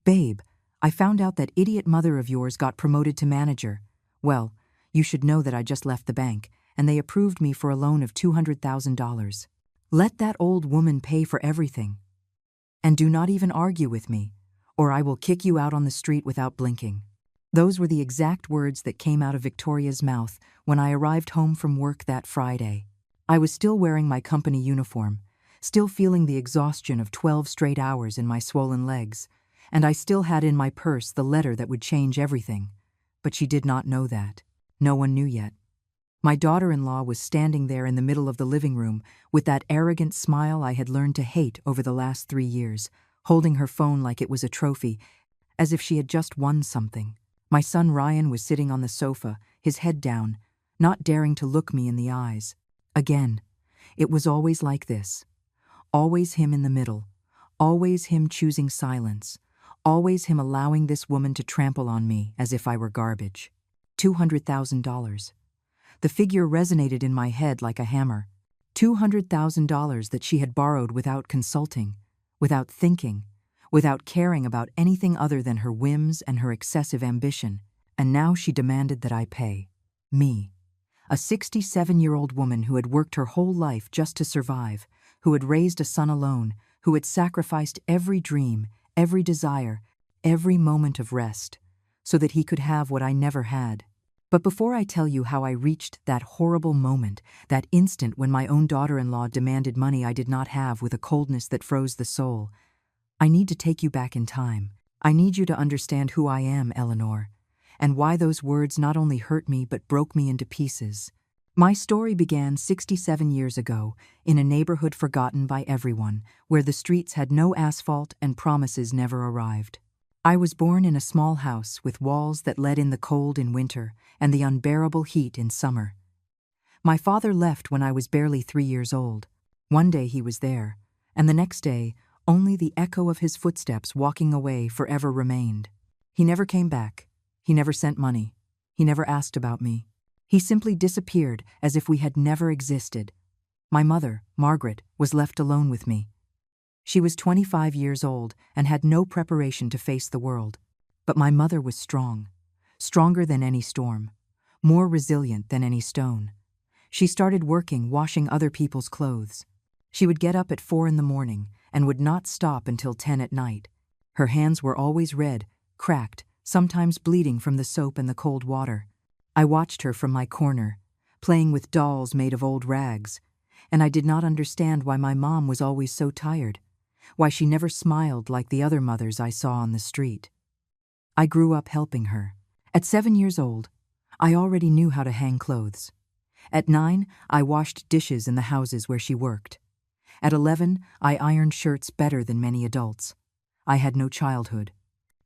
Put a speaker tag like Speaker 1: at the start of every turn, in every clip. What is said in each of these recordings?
Speaker 1: "Babe, I found out that idiot mother of yours got promoted to manager. Well, you should know that I just left the bank, and they approved me for a loan of $200,000. Let that old woman pay for everything. And do not even argue with me, or I will kick you out on the street without blinking." Those were the exact words that came out of Victoria's mouth when I arrived home from work that Friday. I was still wearing my company uniform, still feeling the exhaustion of 12 straight hours in my swollen legs, and I still had in my purse the letter that would change everything. But she did not know that. No one knew yet. My daughter-in-law was standing there in the middle of the living room with that arrogant smile I had learned to hate over the last 3 years, holding her phone like it was a trophy, as if she had just won something. My son Ryan was sitting on the sofa, his head down, not daring to look me in the eyes. Again, it was always like this. Always him in the middle. Always him choosing silence. Always him allowing this woman to trample on me as if I were garbage. $200,000. The figure resonated in my head like a hammer. $200,000 that she had borrowed without consulting, without thinking, without caring about anything other than her whims and her excessive ambition, and now she demanded that I pay. Me. A 67-year-old woman who had worked her whole life just to survive, who had raised a son alone, who had sacrificed every dream, every desire, every moment of rest, so that he could have what I never had. But before I tell you how I reached that horrible moment, that instant when my own daughter-in-law demanded money I did not have with a coldness that froze the soul, I need to take you back in time. I need you to understand who I am, Eleanor, and why those words not only hurt me but broke me into pieces. My story began 67 years ago in a neighborhood forgotten by everyone, where the streets had no asphalt and promises never arrived. I was born in a small house with walls that let in the cold in winter and the unbearable heat in summer. My father left when I was barely 3 years old. One day he was there, and the next day only the echo of his footsteps walking away forever remained. He never came back. He never sent money. He never asked about me. He simply disappeared as if we had never existed. My mother, Margaret, was left alone with me. She was 25 years old and had no preparation to face the world. But my mother was strong, stronger than any storm, more resilient than any stone. She started working, washing other people's clothes. She would get up at 4 in the morning and would not stop until 10 at night. Her hands were always red, cracked, sometimes bleeding from the soap and the cold water. I watched her from my corner, playing with dolls made of old rags, and I did not understand why my mom was always so tired, why she never smiled like the other mothers I saw on the street. I grew up helping her. At 7 years old, I already knew how to hang clothes. At 9, I washed dishes in the houses where she worked. At 11, I ironed shirts better than many adults. I had no childhood.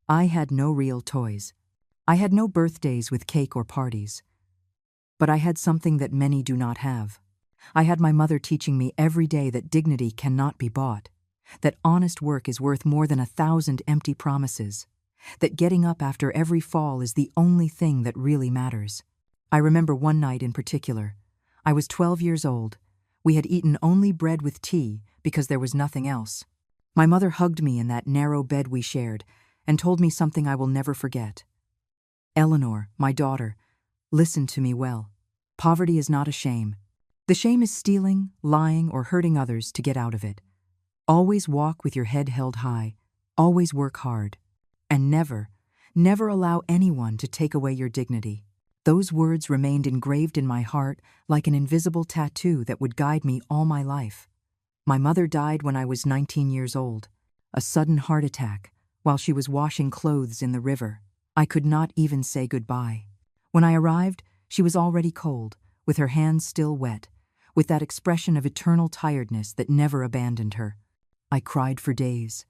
Speaker 1: I had no real toys. I had no birthdays with cake or parties. But I had something that many do not have. I had my mother teaching me every day that dignity cannot be bought, that honest work is worth more than 1,000 empty promises, that getting up after every fall is the only thing that really matters. I remember one night in particular. I was 12 years old. We had eaten only bread with tea because there was nothing else. My mother hugged me in that narrow bed we shared and told me something I will never forget. "Eleanor, my daughter, listen to me well. Poverty is not a shame. The shame is stealing, lying, or hurting others to get out of it. Always walk with your head held high. Always work hard. And never, never allow anyone to take away your dignity." Those words remained engraved in my heart like an invisible tattoo that would guide me all my life. My mother died when I was 19 years old, a sudden heart attack, while she was washing clothes in the river. I could not even say goodbye. When I arrived, she was already cold, with her hands still wet, with that expression of eternal tiredness that never abandoned her. I cried for days.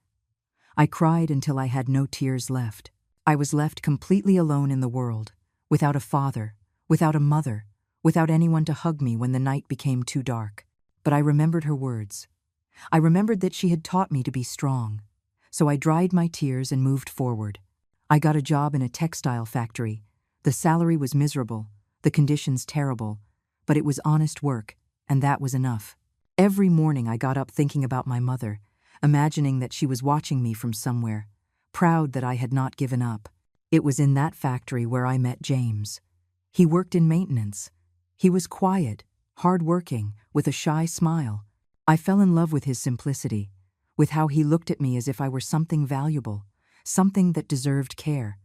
Speaker 1: I cried until I had no tears left. I was left completely alone in the world, without a father, without a mother, without anyone to hug me when the night became too dark. But I remembered her words. I remembered that she had taught me to be strong. So I dried my tears and moved forward. I got a job in a textile factory. The salary was miserable, the conditions terrible, but it was honest work, and that was enough. Every morning I got up thinking about my mother, imagining that she was watching me from somewhere, proud that I had not given up. It was in that factory where I met James. He worked in maintenance. He was quiet, hard-working, with a shy smile. I fell in love with his simplicity, with how he looked at me as if I were something valuable, something that deserved care.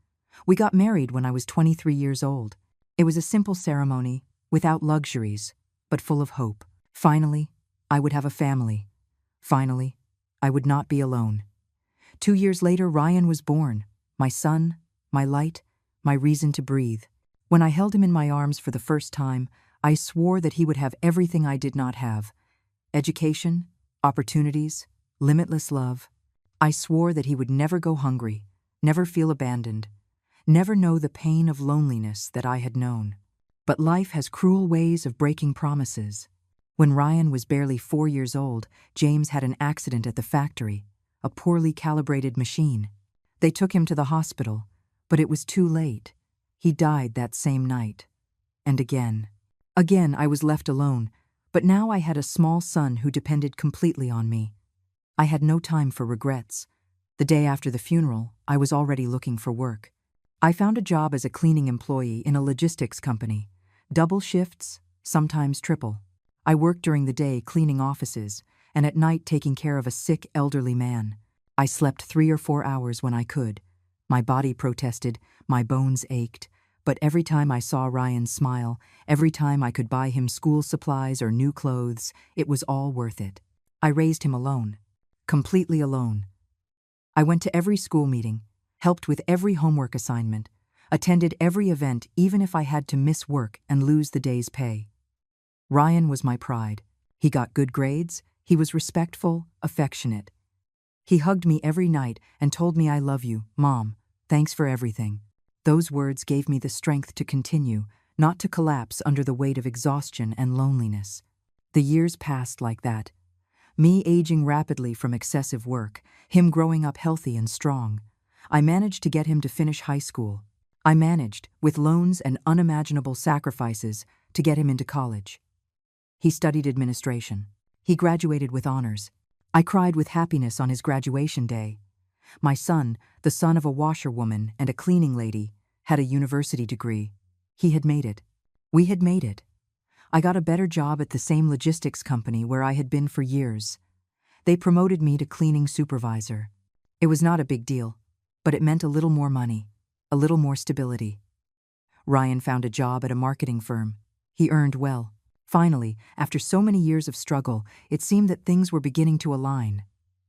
Speaker 1: We got married when I was 23 years old. It was a simple ceremony, without luxuries, but full of hope. Finally, I would have a family. Finally, I would not be alone. 2 years later, Ryan was born, my son, my light, my reason to breathe. When I held him in my arms for the first time, I swore that he would have everything I did not have: education, opportunities, limitless love. I swore that he would never go hungry, never feel abandoned, never know the pain of loneliness that I had known. But life has cruel ways of breaking promises. When Ryan was barely 4 years old, James had an accident at the factory, a poorly calibrated machine. They took him to the hospital, but it was too late. He died that same night. And again. Again, I was left alone, but now I had a small son who depended completely on me. I had no time for regrets. The day after the funeral, I was already looking for work. I found a job as a cleaning employee in a logistics company. Double shifts, sometimes triple. I worked during the day cleaning offices, and at night taking care of a sick elderly man. I slept 3 or 4 hours when I could. My body protested, my bones ached, but every time I saw Ryan smile, every time I could buy him school supplies or new clothes, it was all worth it. I raised him alone, completely alone. I went to every school meeting, helped with every homework assignment, attended every event even if I had to miss work and lose the day's pay. Ryan was my pride. He got good grades, he was respectful, affectionate. He hugged me every night and told me, "I love you, Mom. Thanks for everything." Those words gave me the strength to continue, not to collapse under the weight of exhaustion and loneliness. The years passed like that. Me aging rapidly from excessive work, him growing up healthy and strong. I managed to get him to finish high school. I managed, with loans and unimaginable sacrifices, to get him into college. He studied administration. He graduated with honors. I cried with happiness on his graduation day. My son, the son of a washerwoman and a cleaning lady, had a university degree. He had made it. We had made it. I got a better job at the same logistics company where I had been for years. They promoted me to cleaning supervisor. It was not a big deal, but it meant a little more money, a little more stability. Ryan found a job at a marketing firm. He earned well. Finally, after so many years of struggle, it seemed that things were beginning to align.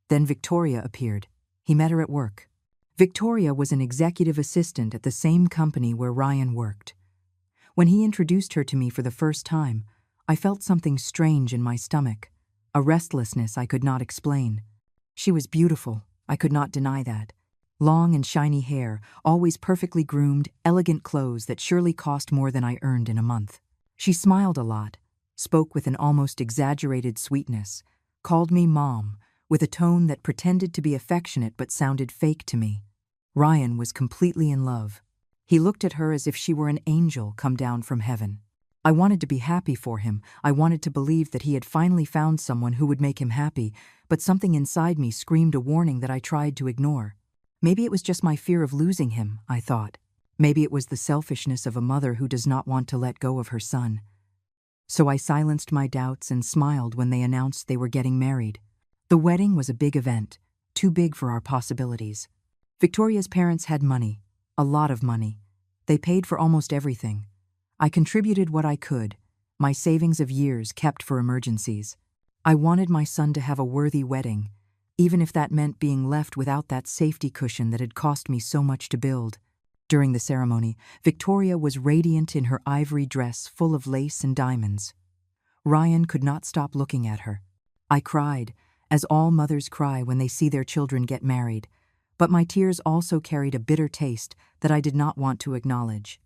Speaker 1: Then Victoria appeared. He met her at work. Victoria was an executive assistant at the same company where Ryan worked. When he introduced her to me for the first time, I felt something strange in my stomach, a restlessness I could not explain. She was beautiful, I could not deny that. Long and shiny hair, always perfectly groomed, elegant clothes that surely cost more than I earned in a month. She smiled a lot, spoke with an almost exaggerated sweetness, called me Mom, with a tone that pretended to be affectionate but sounded fake to me. Ryan was completely in love. He looked at her as if she were an angel come down from heaven. I wanted to be happy for him. I wanted to believe that he had finally found someone who would make him happy, but something inside me screamed a warning that I tried to ignore. Maybe it was just my fear of losing him, I thought. Maybe it was the selfishness of a mother who does not want to let go of her son. So I silenced my doubts and smiled when they announced they were getting married. The wedding was a big event, too big for our possibilities. Victoria's parents had money, a lot of money. They paid for almost everything. I contributed what I could, my savings of years kept for emergencies. I wanted my son to have a worthy wedding, even if that meant being left without that safety cushion that had cost me so much to build. During the ceremony, Victoria was radiant in her ivory dress full of lace and diamonds. Ryan could not stop looking at her. I cried, as all mothers cry when they see their children get married, but my tears also carried a bitter taste that I did not want to acknowledge.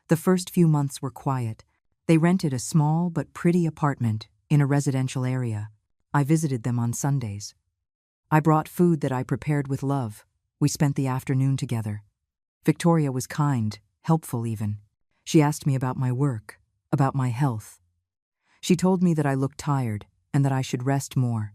Speaker 1: The first few months were quiet. They rented a small but pretty apartment in a residential area. I visited them on Sundays. I brought food that I prepared with love. We spent the afternoon together. Victoria was kind, helpful even. She asked me about my work, about my health. She told me that I looked tired and that I should rest more.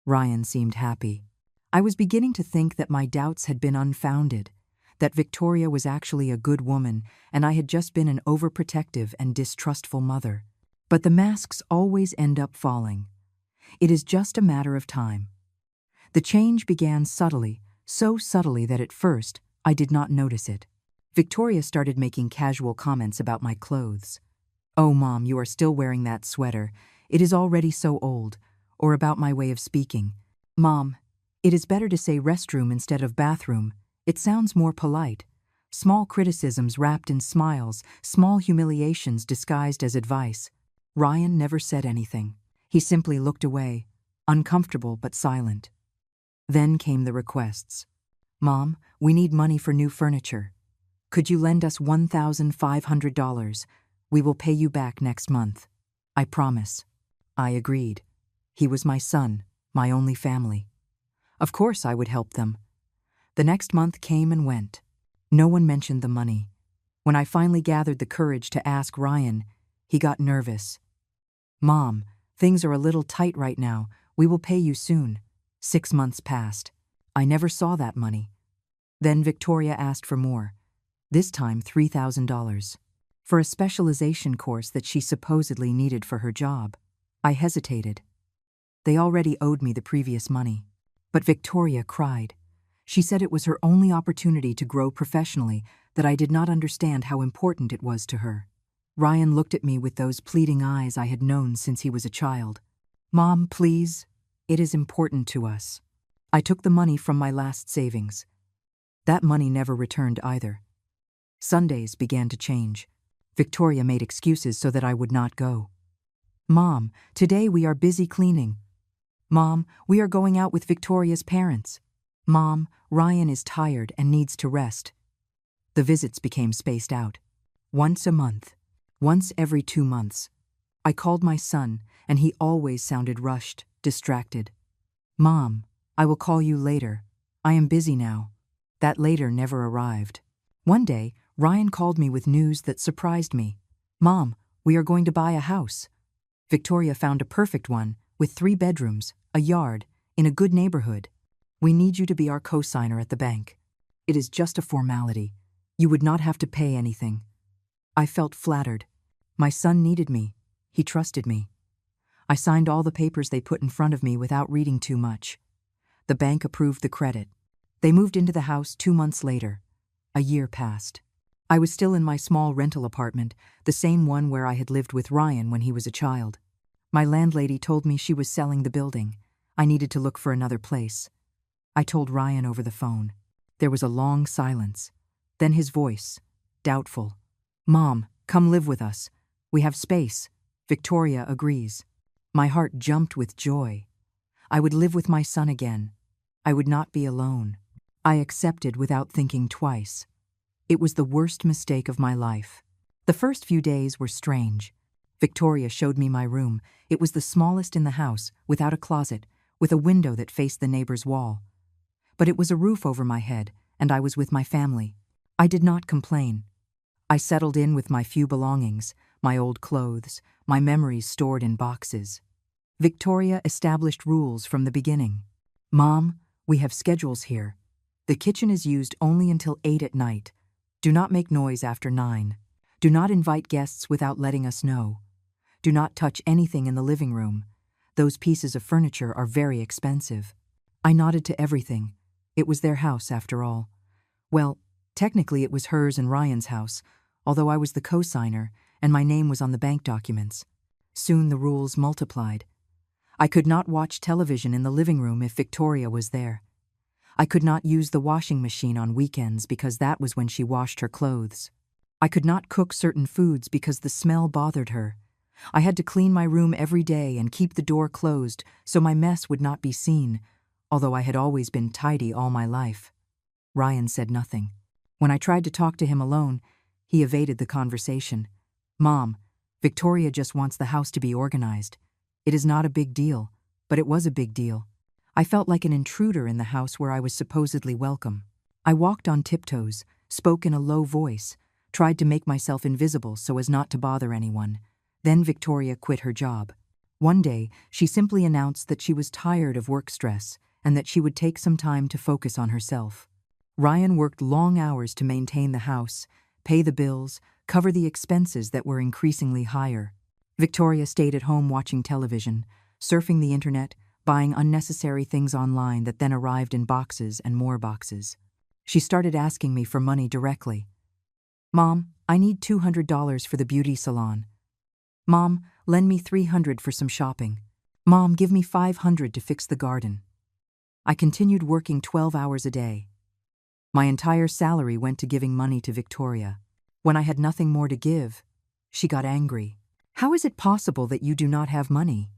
Speaker 1: Ryan seemed happy. I was beginning to think that my doubts had been unfounded, that Victoria was actually a good woman and I had just been an overprotective and distrustful mother. But the masks always end up falling. It is just a matter of time. The change began subtly, so subtly that at first I did not notice it. Victoria started making casual comments about my clothes. "Oh, Mom, you are still wearing that sweater. It is already so old." Or about my way of speaking. "Mom, it is better to say restroom instead of bathroom. It sounds more polite." Small criticisms wrapped in smiles, small humiliations disguised as advice. Ryan never said anything. He simply looked away, uncomfortable but silent. Then came the requests. "Mom, we need money for new furniture. Could you lend us $1,500? We will pay you back next month. I promise." I agreed. He was my son, my only family. Of course I would help them. The next month came and went. No one mentioned the money. When I finally gathered the courage to ask Ryan, he got nervous. "Mom, things are a little tight right now. We will pay you soon." 6 months passed. I never saw that money. Then Victoria asked for more. This time $3,000. For a specialization course that she supposedly needed for her job. I hesitated. They already owed me the previous money. But Victoria cried. She said it was her only opportunity to grow professionally, that I did not understand how important it was to her. Ryan looked at me with those pleading eyes I had known since he was a child. "Mom, please. It is important to us." I took the money from my last savings. That money never returned either. Sundays began to change. Victoria made excuses so that I would not go. "Mom, today we are busy cleaning." "Mom, we are going out with Victoria's parents." "Mom, Ryan is tired and needs to rest." The visits became spaced out. Once a month. Once every 2 months. I called my son, and he always sounded rushed, distracted. "Mom, I will call you later. I am busy now." That later never arrived. One day, Ryan called me with news that surprised me. "Mom, we are going to buy a house. Victoria found a perfect one, with 3 bedrooms, a yard, in a good neighborhood. We need you to be our co-signer at the bank. It is just a formality. You would not have to pay anything." I felt flattered. My son needed me. He trusted me. I signed all the papers they put in front of me without reading too much. The bank approved the credit. They moved into the house 2 months later. A year passed. I was still in my small rental apartment, the same one where I had lived with Ryan when he was a child. My landlady told me she was selling the building. I needed to look for another place. I told Ryan over the phone. There was a long silence. Then his voice, doubtful. "Mom, come live with us. We have space. Victoria agrees." My heart jumped with joy. I would live with my son again. I would not be alone. I accepted without thinking twice. It was the worst mistake of my life. The first few days were strange. Victoria showed me my room. It was the smallest in the house, without a closet, with a window that faced the neighbor's wall. But it was a roof over my head, and I was with my family. I did not complain. I settled in with my few belongings, my old clothes, my memories stored in boxes. Victoria established rules from the beginning. "Mom, we have schedules here. The kitchen is used only until 8 at night. Do not make noise after 9. Do not invite guests without letting us know. Do not touch anything in the living room. Those pieces of furniture are very expensive." I nodded to everything. It was their house, after all. Well, technically it was hers and Ryan's house, although I was the co-signer, and my name was on the bank documents. Soon the rules multiplied. I could not watch television in the living room if Victoria was there. I could not use the washing machine on weekends because that was when she washed her clothes. I could not cook certain foods because the smell bothered her. I had to clean my room every day and keep the door closed so my mess would not be seen, although I had always been tidy all my life. Ryan said nothing. When I tried to talk to him alone, he evaded the conversation. "Mom, Victoria just wants the house to be organized. It is not a big deal, but it was a big deal." I felt like an intruder in the house where I was supposedly welcome. I walked on tiptoes, spoke in a low voice, tried to make myself invisible so as not to bother anyone. Then Victoria quit her job. One day, she simply announced that she was tired of work stress and that she would take some time to focus on herself. Ryan worked long hours to maintain the house, pay the bills, cover the expenses that were increasingly higher. Victoria stayed at home watching television, surfing the internet, buying unnecessary things online that then arrived in boxes and more boxes. She started asking me for money directly. "Mom, I need $200 for the beauty salon. Mom, lend me $300 for some shopping. Mom, give me $500 to fix the garden." I continued working 12 hours a day. My entire salary went to giving money to Victoria. When I had nothing more to give, she got angry. "How is it possible that you do not have money?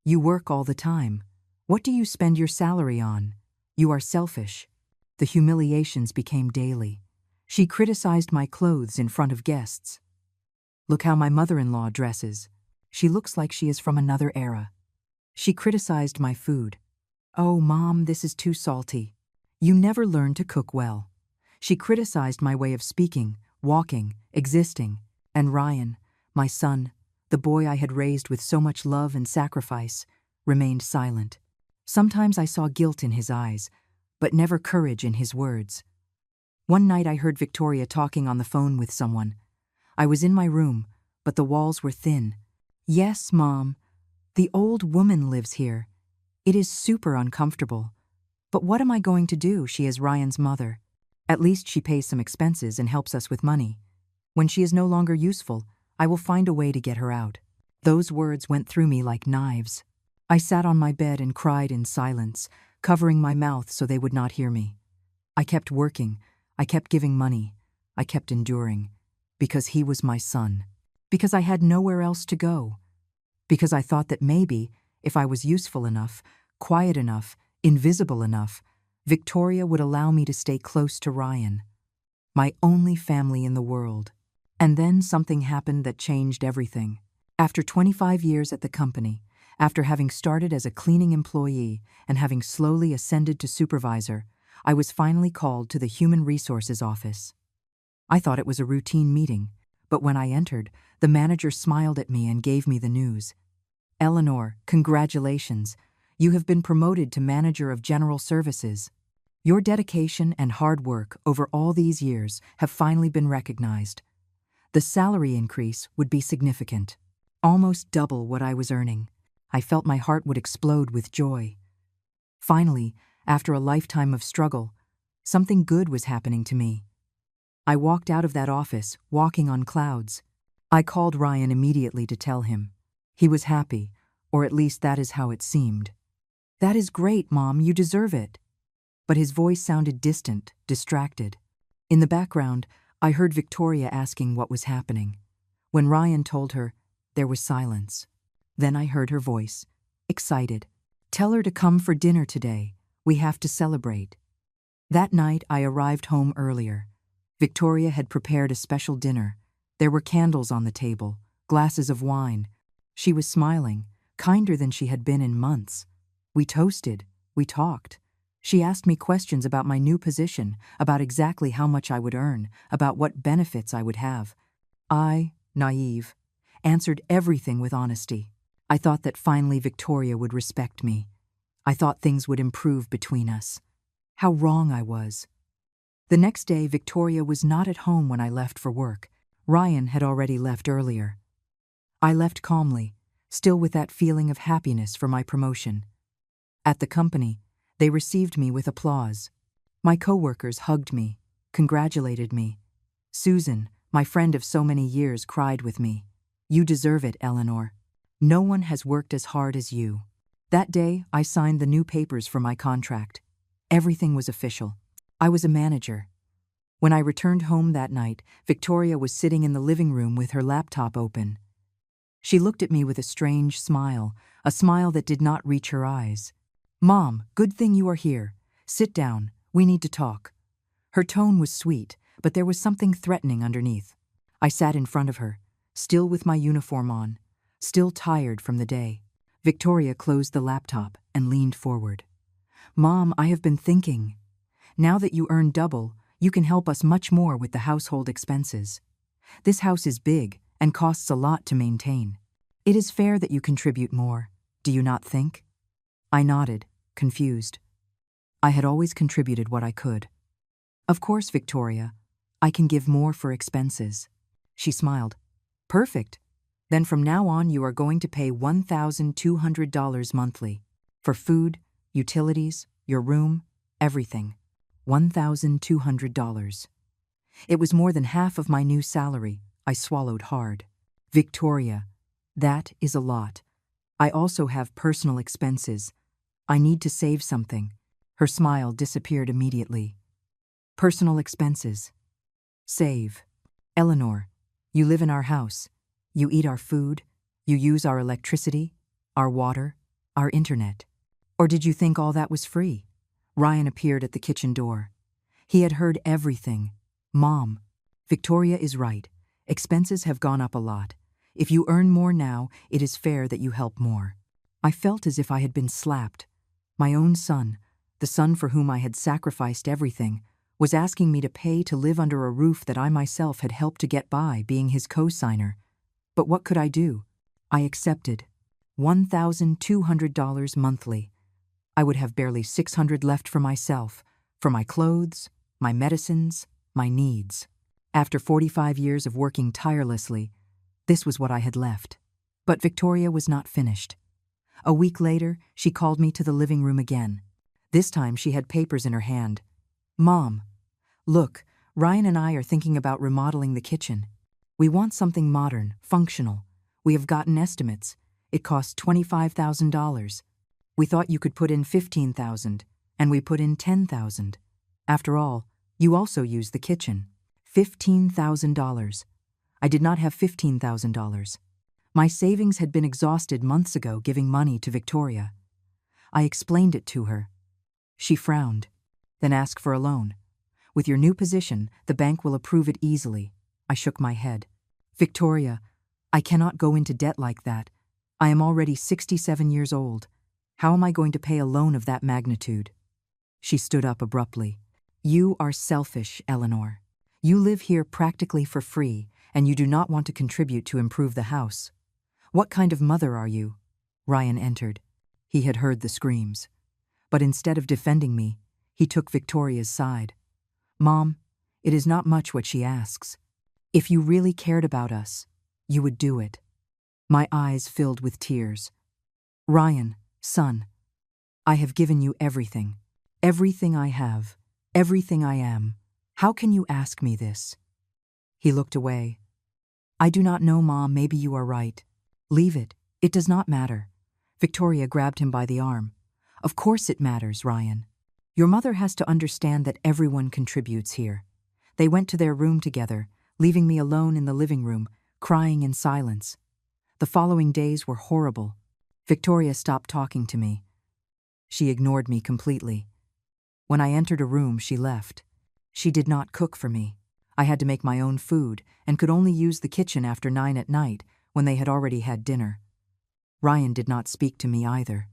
Speaker 1: You work all the time. What do you spend your salary on? You are selfish." The humiliations became daily. She criticized my clothes in front of guests. "Look how my mother-in-law dresses. She looks like she is from another era." She criticized my food. "Oh, Mom, this is too salty. You never learn to cook well." She criticized my way of speaking, walking, existing, and Ryan, my son, the boy I had raised with so much love and sacrifice, remained silent. Sometimes I saw guilt in his eyes, but never courage in his words. One night I heard Victoria talking on the phone with someone. I was in my room, but the walls were thin. "Yes, Mom, the old woman lives here. It is super uncomfortable. But what am I going to do? She is Ryan's mother. At least she pays some expenses and helps us with money. When she is no longer useful, I will find a way to get her out." Those words went through me like knives. I sat on my bed and cried in silence, covering my mouth so they would not hear me. I kept working, I kept giving money, I kept enduring, because he was my son, because I had nowhere else to go, because I thought that maybe, if I was useful enough, quiet enough, invisible enough, Victoria would allow me to stay close to Ryan, my only family in the world. And then something happened that changed everything. After 25 years at the company, after having started as a cleaning employee and having slowly ascended to supervisor, I was finally called to the Human Resources office. I thought it was a routine meeting, but when I entered, the manager smiled at me and gave me the news. "Eleanor, congratulations. You have been promoted to Manager of General Services. Your dedication and hard work over all these years have finally been recognized. The salary increase would be significant, almost double what I was earning." I felt my heart would explode with joy. Finally, after a lifetime of struggle, something good was happening to me. I walked out of that office, walking on clouds. I called Ryan immediately to tell him. He was happy, or at least that is how it seemed. "That is great, Mom, you deserve it." But his voice sounded distant, distracted. In the background, I heard Victoria asking what was happening. When Ryan told her, there was silence. Then I heard her voice, excited. "Tell her to come for dinner today. We have to celebrate." That night, I arrived home earlier. Victoria had prepared a special dinner. There were candles on the table, glasses of wine. She was smiling, kinder than she had been in months. We toasted, we talked. She asked me questions about my new position, about exactly how much I would earn, about what benefits I would have. I, naive, answered everything with honesty. I thought that finally Victoria would respect me. I thought things would improve between us. How wrong I was. The next day, Victoria was not at home when I left for work. Ryan had already left earlier. I left calmly, still with that feeling of happiness for my promotion. At the company, they received me with applause. My coworkers hugged me, congratulated me. Susan, my friend of so many years, cried with me. "You deserve it, Eleanor. No one has worked as hard as you." That day, I signed the new papers for my contract. Everything was official. I was a manager. When I returned home that night, Victoria was sitting in the living room with her laptop open. She looked at me with a strange smile, a smile that did not reach her eyes. "Mom, good thing you are here. Sit down. We need to talk." Her tone was sweet, but there was something threatening underneath. I sat in front of her, still with my uniform on, still tired from the day. Victoria closed the laptop and leaned forward. "Mom, I have been thinking. Now that you earn double, you can help us much more with the household expenses. This house is big and costs a lot to maintain. It is fair that you contribute more, do you not think?" I nodded, confused. I had always contributed what I could. Of course, Victoria, I can give more for expenses. She smiled. Perfect. Then from now on you are going to pay $1,200 monthly. For food, utilities, your room, everything. $1,200. It was more than half of my new salary. I swallowed hard. Victoria, that is a lot. I also have personal expenses. I need to save something. Her smile disappeared immediately. Personal expenses. Save. Eleanor, you live in our house. You eat our food. You use our electricity, our water, our internet. Or did you think all that was free? Ryan appeared at the kitchen door. He had heard everything. Mom, Victoria is right. Expenses have gone up a lot. If you earn more now, it is fair that you help more. I felt as if I had been slapped. My own son, the son for whom I had sacrificed everything, was asking me to pay to live under a roof that I myself had helped to get by, being his co-signer. But what could I do? I accepted. $1,200 monthly. I would have barely $600 left for myself, for my clothes, my medicines, my needs. After 45 years of working tirelessly, this was what I had left. But Victoria was not finished. A week later, she called me to the living room again. This time she had papers in her hand. Mom, look, Ryan and I are thinking about remodeling the kitchen. We want something modern, functional. We have gotten estimates. It costs $25,000. We thought you could put in $15,000, and we put in $10,000. After all, you also use the kitchen. $15,000. I did not have $15,000. My savings had been exhausted months ago giving money to Victoria. I explained it to her. She frowned, then asked for a loan. With your new position, the bank will approve it easily. I shook my head. Victoria, I cannot go into debt like that. I am already 67 years old. How am I going to pay a loan of that magnitude? She stood up abruptly. You are selfish, Eleanor. You live here practically for free, and you do not want to contribute to improve the house. What kind of mother are you? Ryan entered. He had heard the screams. But instead of defending me, he took Victoria's side. Mom, it is not much what she asks. If you really cared about us, you would do it. My eyes filled with tears. Ryan, son, I have given you everything. Everything I have. Everything I am. How can you ask me this? He looked away. I do not know, Mom, maybe you are right. Leave it. It does not matter. Victoria grabbed him by the arm. Of course it matters, Ryan. Your mother has to understand that everyone contributes here. They went to their room together, leaving me alone in the living room, crying in silence. The following days were horrible. Victoria stopped talking to me. She ignored me completely. When I entered a room, she left. She did not cook for me. I had to make my own food and could only use the kitchen after 9 at night when they had already had dinner. Ryan did not speak to me either.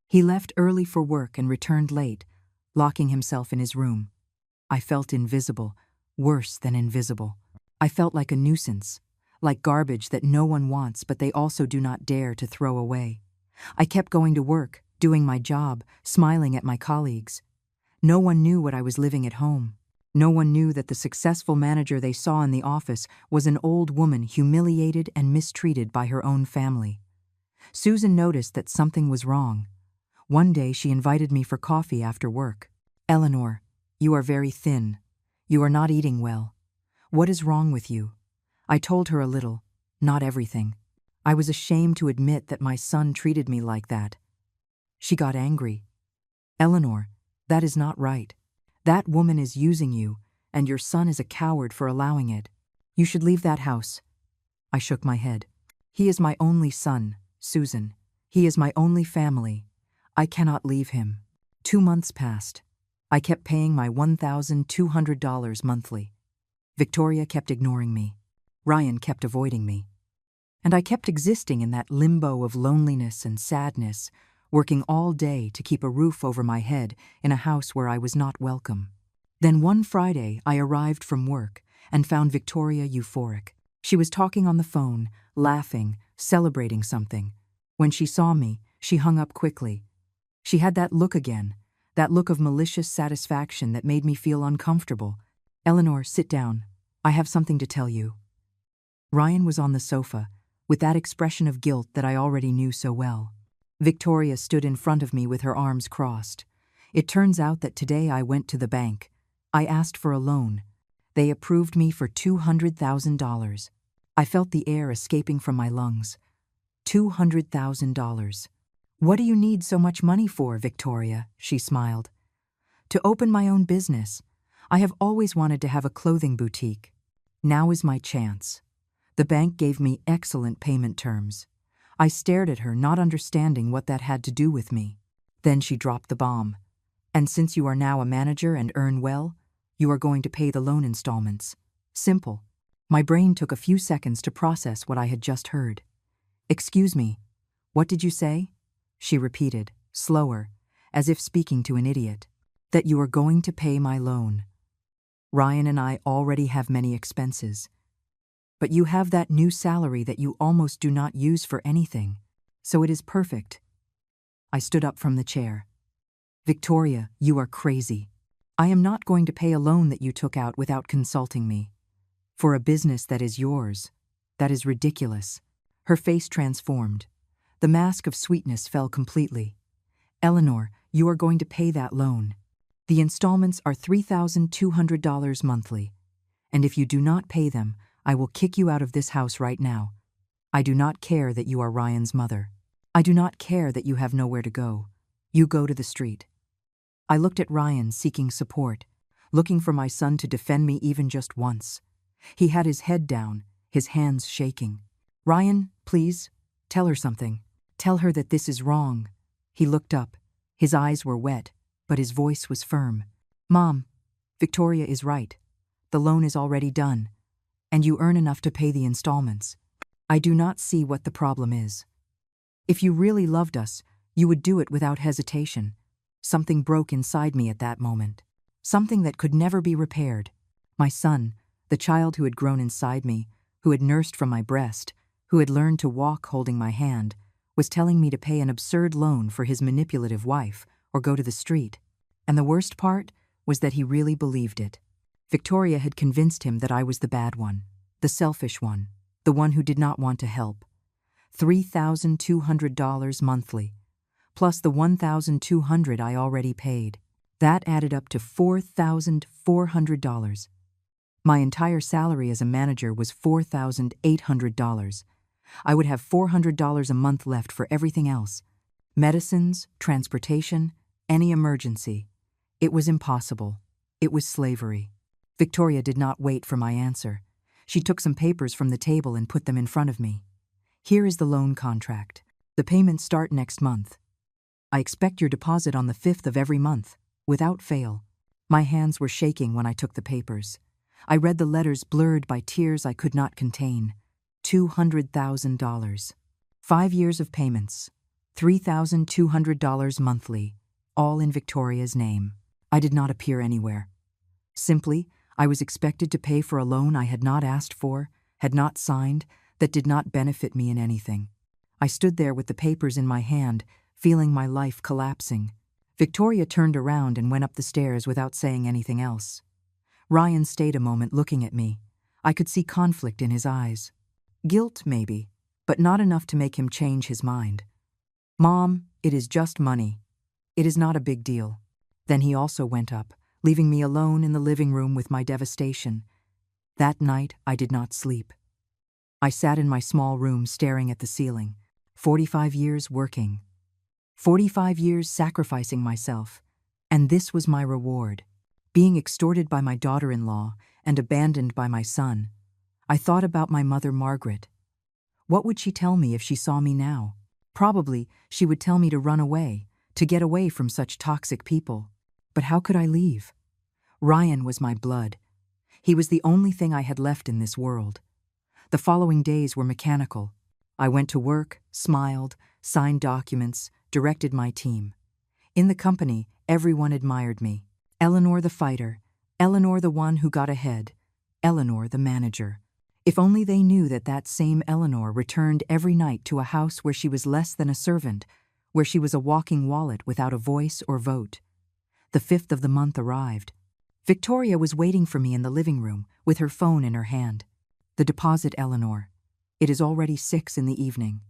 Speaker 1: He left early for work and returned late, locking himself in his room. I felt invisible, worse than invisible. I felt like a nuisance, like garbage that no one wants but they also do not dare to throw away. I kept going to work, doing my job, smiling at my colleagues. No one knew what I was living at home. No one knew that the successful manager they saw in the office was an old woman humiliated and mistreated by her own family. Susan noticed that something was wrong. One day she invited me for coffee after work. Eleanor, you are very thin. You are not eating well. What is wrong with you? I told her a little, not everything. I was ashamed to admit that my son treated me like that. She got angry. Eleanor, that is not right. That woman is using you, and your son is a coward for allowing it. You should leave that house. I shook my head. He is my only son, Susan. He is my only family. I cannot leave him. 2 months passed. I kept paying my $1,200 monthly. Victoria kept ignoring me. Ryan kept avoiding me. And I kept existing in that limbo of loneliness and sadness, working all day to keep a roof over my head in a house where I was not welcome. Then one Friday, I arrived from work and found Victoria euphoric. She was talking on the phone, laughing, celebrating something. When she saw me, she hung up quickly. She had that look again, that look of malicious satisfaction that made me feel uncomfortable. "Eleanor, sit down. I have something to tell you." Ryan was on the sofa, with that expression of guilt that I already knew so well. Victoria stood in front of me with her arms crossed. "It turns out that today I went to the bank. I asked for a loan. They approved me for $200,000. I felt the air escaping from my lungs. $200,000. "What do you need so much money for, Victoria?" she smiled. "To open my own business. I have always wanted to have a clothing boutique. Now is my chance." The bank gave me excellent payment terms. I stared at her, not understanding what that had to do with me. Then she dropped the bomb. "And since you are now a manager and earn well, you are going to pay the loan installments. Simple." My brain took a few seconds to process what I had just heard. "Excuse me, what did you say?" she repeated, slower, as if speaking to an idiot. "That you are going to pay my loan. Ryan and I already have many expenses. But you have that new salary that you almost do not use for anything, so it is perfect." I stood up from the chair. "Victoria, you are crazy. I am not going to pay a loan that you took out without consulting me. For a business that is yours. That is ridiculous." Her face transformed. The mask of sweetness fell completely. "Eleanor, you are going to pay that loan. The installments are $3,200 monthly. And if you do not pay them, I will kick you out of this house right now. I do not care that you are Ryan's mother. I do not care that you have nowhere to go. You go to the street." I looked at Ryan, seeking support, looking for my son to defend me even just once. He had his head down, his hands shaking. "Ryan, please, tell her something. Tell her that this is wrong." He looked up. His eyes were wet, but his voice was firm. "Mom, Victoria is right. The loan is already done, and you earn enough to pay the installments. I do not see what the problem is. If you really loved us, you would do it without hesitation." Something broke inside me at that moment. Something that could never be repaired. My son, the child who had grown inside me, who had nursed from my breast, who had learned to walk holding my hand, was telling me to pay an absurd loan for his manipulative wife or go to the street. And the worst part was that he really believed it. Victoria had convinced him that I was the bad one, the selfish one, the one who did not want to help. $3,200 monthly, plus the $1,200 I already paid. That added up to $4,400. My entire salary as a manager was $4,800. I would have $400 a month left for everything else. Medicines, transportation, any emergency. It was impossible. It was slavery. Victoria did not wait for my answer. She took some papers from the table and put them in front of me. "Here is the loan contract. The payments start next month. I expect your deposit on the 5th of every month, without fail." My hands were shaking when I took the papers. I read the letters blurred by tears I could not contain. $200,000. 5 years of payments. $3,200 monthly, all in Victoria's name. I did not appear anywhere. Simply, I was expected to pay for a loan I had not asked for, had not signed, that did not benefit me in anything. I stood there with the papers in my hand, feeling my life collapsing. Victoria turned around and went up the stairs without saying anything else. Ryan stayed a moment looking at me. I could see conflict in his eyes. Guilt, maybe, but not enough to make him change his mind. "Mom, it is just money. It is not a big deal." Then he also went up, leaving me alone in the living room with my devastation. That night, I did not sleep. I sat in my small room staring at the ceiling. 45 years working. 45 years sacrificing myself. And this was my reward. Being extorted by my daughter-in-law and abandoned by my son. I thought about my mother, Margaret. What would she tell me if she saw me now? Probably she would tell me to run away, to get away from such toxic people. But how could I leave? Ryan was my blood. He was the only thing I had left in this world. The following days were mechanical. I went to work, smiled, signed documents, directed my team. In the company, everyone admired me. Eleanor the fighter, Eleanor the one who got ahead, Eleanor the manager. If only they knew that that same Eleanor returned every night to a house where she was less than a servant, where she was a walking wallet without a voice or vote. The 5th of the month arrived. Victoria was waiting for me in the living room with her phone in her hand. "The deposit, Eleanor. It is already 6 in the evening."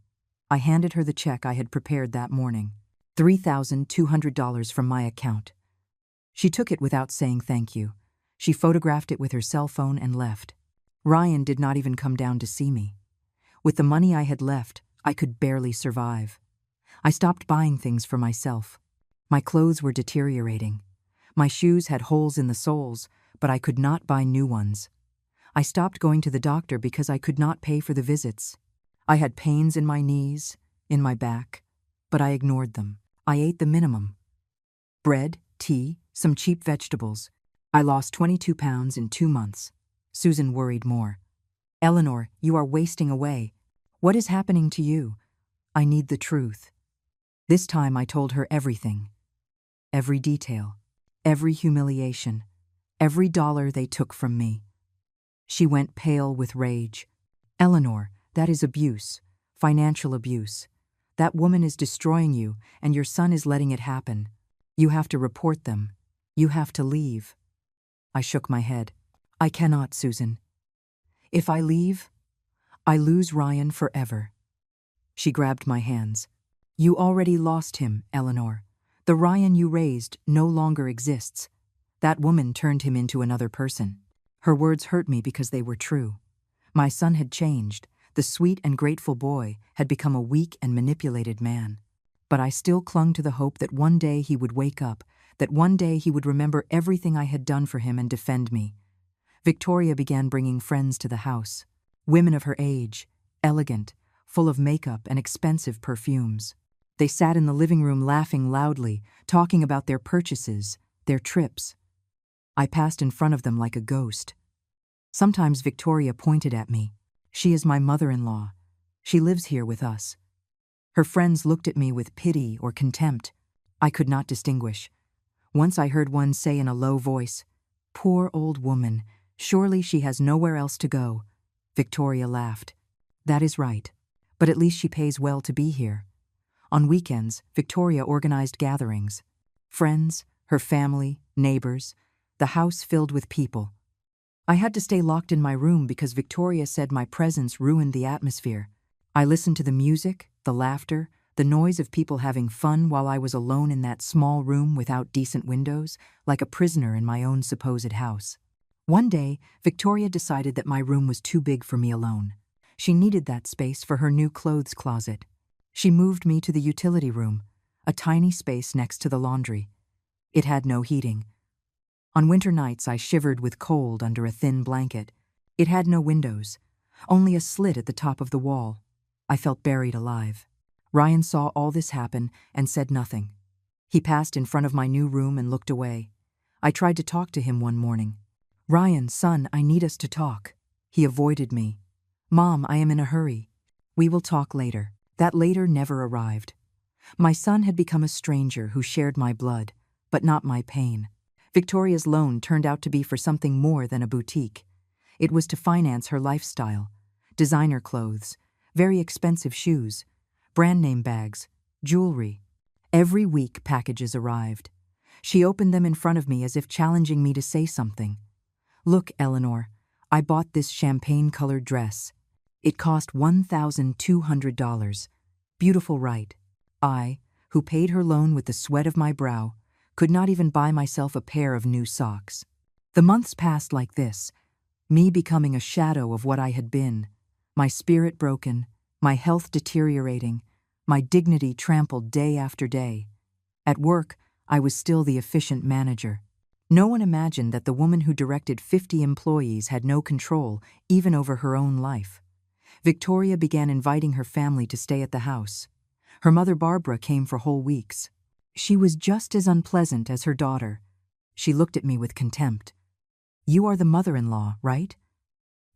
Speaker 1: I handed her the check I had prepared that morning. $3,200 from my account. She took it without saying thank you. She photographed it with her cell phone and left. Ryan did not even come down to see me. With the money I had left, I could barely survive. I stopped buying things for myself. My clothes were deteriorating. My shoes had holes in the soles, but I could not buy new ones. I stopped going to the doctor because I could not pay for the visits. I had pains in my knees, in my back, but I ignored them. I ate the minimum. Bread, tea, some cheap vegetables. I lost 22 pounds in 2 months. Susan worried more. "Eleanor, you are wasting away. What is happening to you? I need the truth." This time I told her everything. Every detail. Every humiliation. Every dollar they took from me. She went pale with rage. "Eleanor, that is abuse. Financial abuse. That woman is destroying you, and your son is letting it happen. You have to report them. You have to leave." I shook my head. "I cannot, Susan. If I leave, I lose Ryan forever." She grabbed my hands. "You already lost him, Eleanor. The Ryan you raised no longer exists. That woman turned him into another person." Her words hurt me because they were true. My son had changed. The sweet and grateful boy had become a weak and manipulated man. But I still clung to the hope that one day he would wake up, that one day he would remember everything I had done for him and defend me. Victoria began bringing friends to the house. Women of her age, elegant, full of makeup and expensive perfumes. They sat in the living room laughing loudly, talking about their purchases, their trips. I passed in front of them like a ghost. Sometimes Victoria pointed at me. "She is my mother-in-law. She lives here with us." Her friends looked at me with pity or contempt. I could not distinguish. Once I heard one say in a low voice, "Poor old woman, surely she has nowhere else to go." Victoria laughed. "That is right, but at least she pays well to be here." On weekends, Victoria organized gatherings. Friends, her family, neighbors, the house filled with people. I had to stay locked in my room because Victoria said my presence ruined the atmosphere. I listened to the music, the laughter, the noise of people having fun while I was alone in that small room without decent windows, like a prisoner in my own supposed house. One day, Victoria decided that my room was too big for me alone. She needed that space for her new clothes closet. She moved me to the utility room, a tiny space next to the laundry. It had no heating. On winter nights, I shivered with cold under a thin blanket. It had no windows, only a slit at the top of the wall. I felt buried alive. Ryan saw all this happen and said nothing. He passed in front of my new room and looked away. I tried to talk to him one morning. "Ryan, son, I need us to talk." He avoided me. "Mom, I am in a hurry. We will talk later." That later never arrived. My son had become a stranger who shared my blood, but not my pain. Victoria's loan turned out to be for something more than a boutique. It was to finance her lifestyle. Designer clothes, very expensive shoes, brand name bags, jewelry. Every week packages arrived. She opened them in front of me as if challenging me to say something. "Look, Eleanor, I bought this champagne-colored dress. It cost $1,200. Beautiful, right?" I, who paid her loan with the sweat of my brow, could not even buy myself a pair of new socks. The months passed like this, me becoming a shadow of what I had been, my spirit broken, my health deteriorating, my dignity trampled day after day. At work, I was still the efficient manager. No one imagined that the woman who directed 50 employees had no control, even over her own life. Victoria began inviting her family to stay at the house. Her mother Barbara came for whole weeks. She was just as unpleasant as her daughter. She looked at me with contempt. "You are the mother-in-law, right?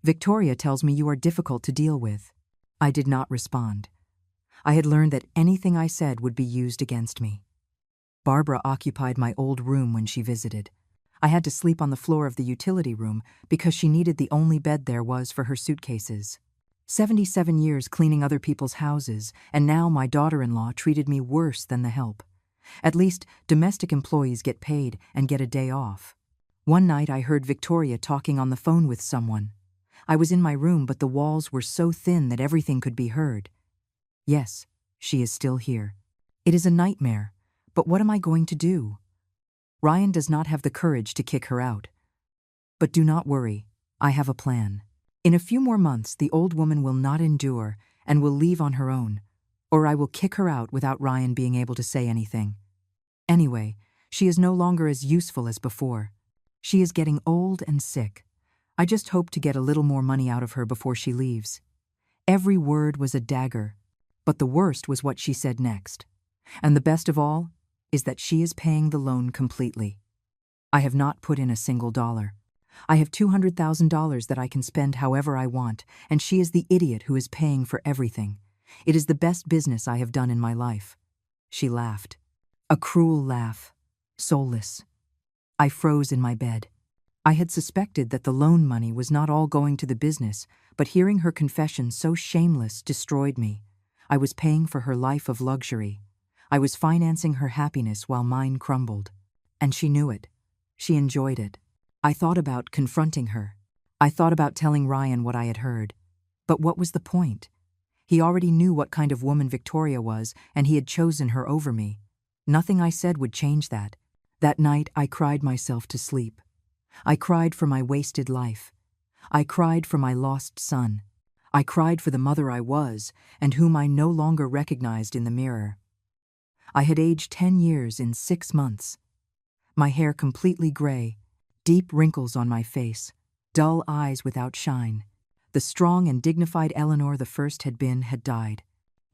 Speaker 1: Victoria tells me you are difficult to deal with." I did not respond. I had learned that anything I said would be used against me. Barbara occupied my old room when she visited. I had to sleep on the floor of the utility room because she needed the only bed there was for her suitcases. 77 years cleaning other people's houses, and now my daughter-in-law treated me worse than the help. At least, domestic employees get paid and get a day off. One night I heard Victoria talking on the phone with someone. I was in my room, but the walls were so thin that everything could be heard. Yes, she is still here. It is a nightmare, but what am I going to do? Ryan does not have the courage to kick her out. But do not worry, I have a plan. In a few more months, the old woman will not endure and will leave on her own, or I will kick her out without Ryan being able to say anything. Anyway, she is no longer as useful as before. She is getting old and sick. I just hope to get a little more money out of her before she leaves. Every word was a dagger, but the worst was what she said next. And the best of all is that she is paying the loan completely. I have not put in a single dollar. I have $200,000 that I can spend however I want, and she is the idiot who is paying for everything. It is the best business I have done in my life. She laughed. A cruel laugh, soulless. I froze in my bed. I had suspected that the loan money was not all going to the business, but hearing her confession so shameless destroyed me. I was paying for her life of luxury. I was financing her happiness while mine crumbled. And she knew it. She enjoyed it. I thought about confronting her. I thought about telling Ryan what I had heard. But what was the point? He already knew what kind of woman Victoria was, and he had chosen her over me. Nothing I said would change that. That night I cried myself to sleep. I cried for my wasted life. I cried for my lost son. I cried for the mother I was, and whom I no longer recognized in the mirror. I had aged 10 years in 6 months. My hair completely gray, deep wrinkles on my face, dull eyes without shine. The strong and dignified Eleanor the first had died.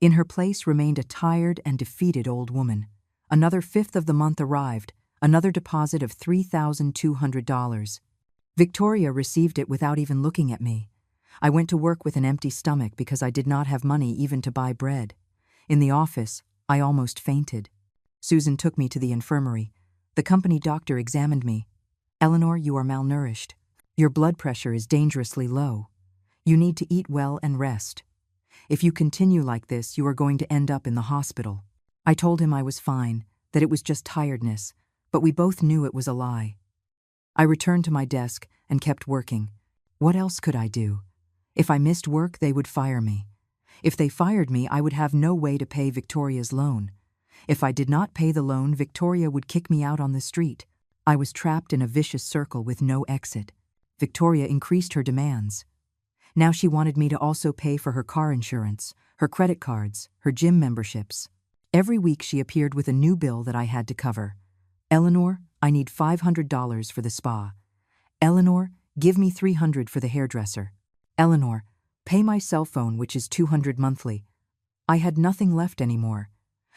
Speaker 1: In her place remained a tired and defeated old woman. Another fifth of the month arrived, another deposit of $3,200. Victoria received it without even looking at me. I went to work with an empty stomach because I did not have money even to buy bread. In the office, I almost fainted. Susan took me to the infirmary. The company doctor examined me. Eleanor, you are malnourished. Your blood pressure is dangerously low. You need to eat well and rest. If you continue like this, you are going to end up in the hospital. I told him I was fine, that it was just tiredness, but we both knew it was a lie. I returned to my desk and kept working. What else could I do? If I missed work, they would fire me. If they fired me, I would have no way to pay Victoria's loan. If I did not pay the loan, Victoria would kick me out on the street. I was trapped in a vicious circle with no exit. Victoria increased her demands. Now she wanted me to also pay for her car insurance, her credit cards, her gym memberships. Every week she appeared with a new bill that I had to cover. Eleanor, I need $500 for the spa. Eleanor, give me $300 for the hairdresser. Eleanor, pay my cell phone, which is $200 monthly. I had nothing left anymore.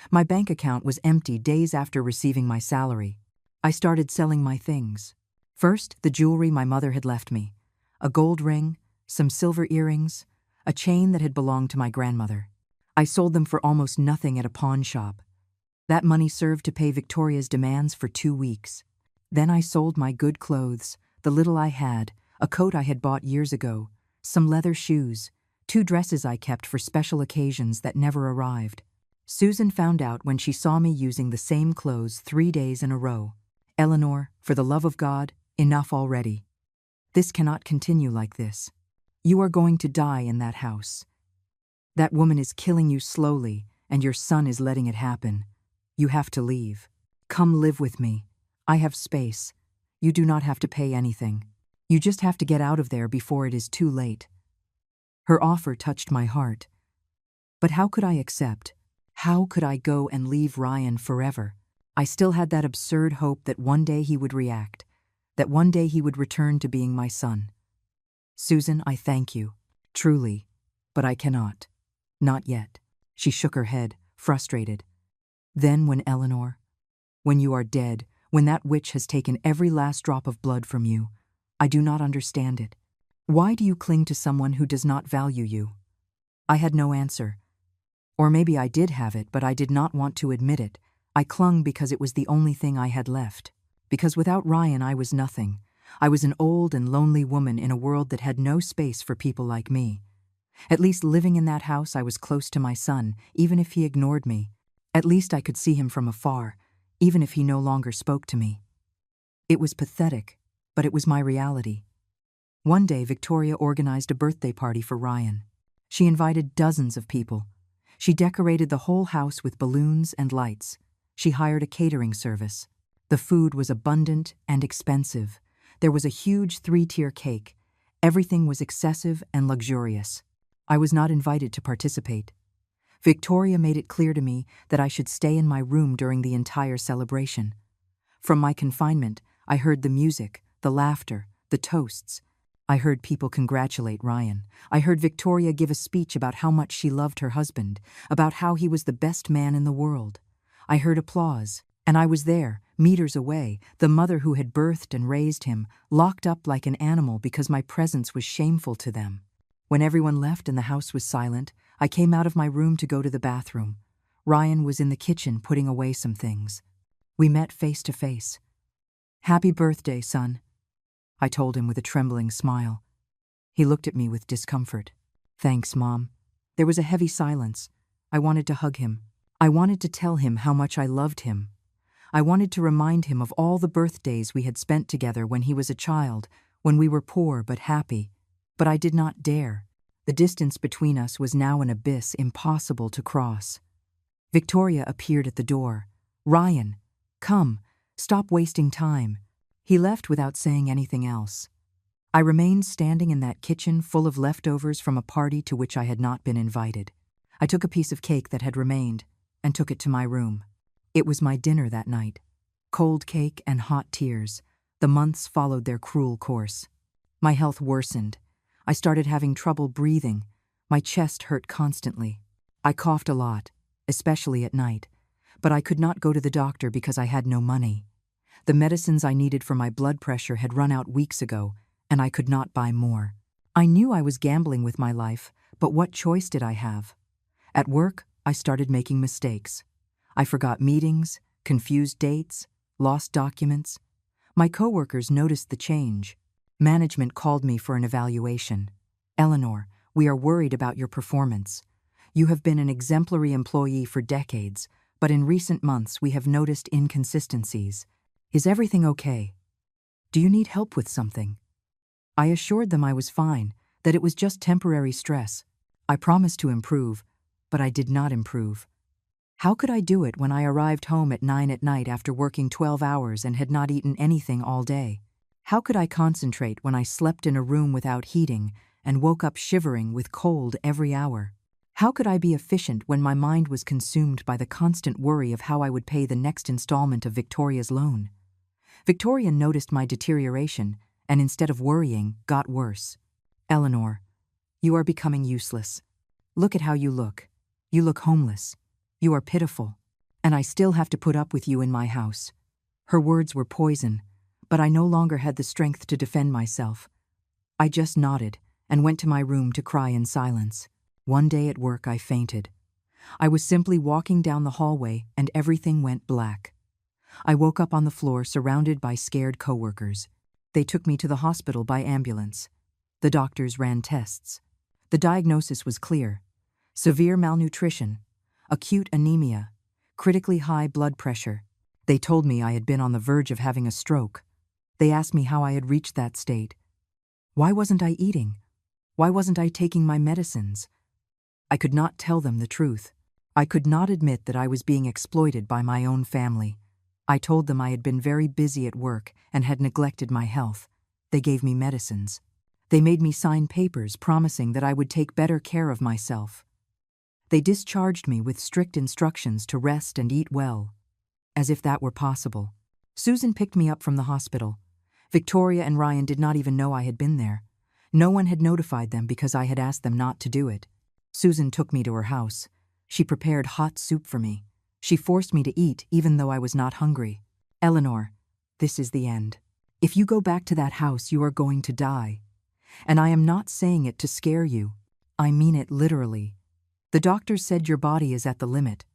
Speaker 1: My bank account was empty days after receiving my salary. I started selling my things. First, the jewelry my mother had left me. A gold ring, some silver earrings, a chain that had belonged to my grandmother. I sold them for almost nothing at a pawn shop. That money served to pay Victoria's demands for 2 weeks. Then I sold my good clothes, the little I had, a coat I had bought years ago, some leather shoes, 2 dresses I kept for special occasions that never arrived. Susan found out when she saw me using the same clothes 3 days in a row. Eleanor, for the love of God, enough already. This cannot continue like this. You are going to die in that house. That woman is killing you slowly, and your son is letting it happen. You have to leave. Come live with me. I have space. You do not have to pay anything. You just have to get out of there before it is too late. Her offer touched my heart. But how could I accept? How could I go and leave Ryan forever? I still had that absurd hope that one day he would react, that one day he would return to being my son. Susan, I thank you. Truly. But I cannot. Not yet. She shook her head, frustrated. Then when you are dead, when that witch has taken every last drop of blood from you, I do not understand it. Why do you cling to someone who does not value you? I had no answer. Or maybe I did have it, but I did not want to admit it. I clung because it was the only thing I had left. Because without Ryan I was nothing. I was an old and lonely woman in a world that had no space for people like me. At least living in that house I was close to my son, even if he ignored me. At least I could see him from afar, even if he no longer spoke to me. It was pathetic, but it was my reality. One day, Victoria organized a birthday party for Ryan. She invited dozens of people. She decorated the whole house with balloons and lights. She hired a catering service. The food was abundant and expensive. There was a huge 3-tier cake. Everything was excessive and luxurious. I was not invited to participate. Victoria made it clear to me that I should stay in my room during the entire celebration. From my confinement, I heard the music, the laughter, the toasts. I heard people congratulate Ryan. I heard Victoria give a speech about how much she loved her husband, about how he was the best man in the world. I heard applause, and I was there, meters away, the mother who had birthed and raised him, locked up like an animal because my presence was shameful to them. When everyone left and the house was silent, I came out of my room to go to the bathroom. Ryan was in the kitchen putting away some things. We met face to face. "Happy birthday, son," I told him with a trembling smile. He looked at me with discomfort. "Thanks, Mom." There was a heavy silence. I wanted to hug him. I wanted to tell him how much I loved him. I wanted to remind him of all the birthdays we had spent together when he was a child, when we were poor but happy. But I did not dare. The distance between us was now an abyss impossible to cross. Victoria appeared at the door. "Ryan, come, stop wasting time." He left without saying anything else. I remained standing in that kitchen full of leftovers from a party to which I had not been invited. I took a piece of cake that had remained and took it to my room. It was my dinner that night. Cold cake and hot tears. The months followed their cruel course. My health worsened. I started having trouble breathing. My chest hurt constantly. I coughed a lot, especially at night. But I could not go to the doctor because I had no money. The medicines I needed for my blood pressure had run out weeks ago, and I could not buy more. I knew I was gambling with my life, but what choice did I have? At work, I started making mistakes. I forgot meetings, confused dates, lost documents. My coworkers noticed the change. Management called me for an evaluation. "Eleanor, we are worried about your performance. You have been an exemplary employee for decades, but in recent months we have noticed inconsistencies. Is everything okay? Do you need help with something?" I assured them I was fine, that it was just temporary stress. I promised to improve, but I did not improve. How could I do it when I arrived home at 9 at night after working 12 hours and had not eaten anything all day? How could I concentrate when I slept in a room without heating and woke up shivering with cold every hour? How could I be efficient when my mind was consumed by the constant worry of how I would pay the next installment of Victoria's loan? Victoria noticed my deterioration and instead of worrying, got worse. "Eleanor, you are becoming useless. Look at how you look. You look homeless. You are pitiful. And I still have to put up with you in my house." Her words were poison, but I no longer had the strength to defend myself. I just nodded and went to my room to cry in silence. One day at work, I fainted. I was simply walking down the hallway and everything went black. I woke up on the floor surrounded by scared coworkers. They took me to the hospital by ambulance. The doctors ran tests. The diagnosis was clear: severe malnutrition, acute anemia, critically high blood pressure. They told me I had been on the verge of having a stroke. They asked me how I had reached that state. Why wasn't I eating? Why wasn't I taking my medicines? I could not tell them the truth. I could not admit that I was being exploited by my own family. I told them I had been very busy at work and had neglected my health. They gave me medicines. They made me sign papers promising that I would take better care of myself. They discharged me with strict instructions to rest and eat well. As if that were possible. Susan picked me up from the hospital. Victoria and Ryan did not even know I had been there. No one had notified them because I had asked them not to do it. Susan took me to her house. She prepared hot soup for me. She forced me to eat even though I was not hungry. "Eleanor, this is the end. If you go back to that house, you are going to die. And I am not saying it to scare you. I mean it literally. The doctors said your body is at the limit.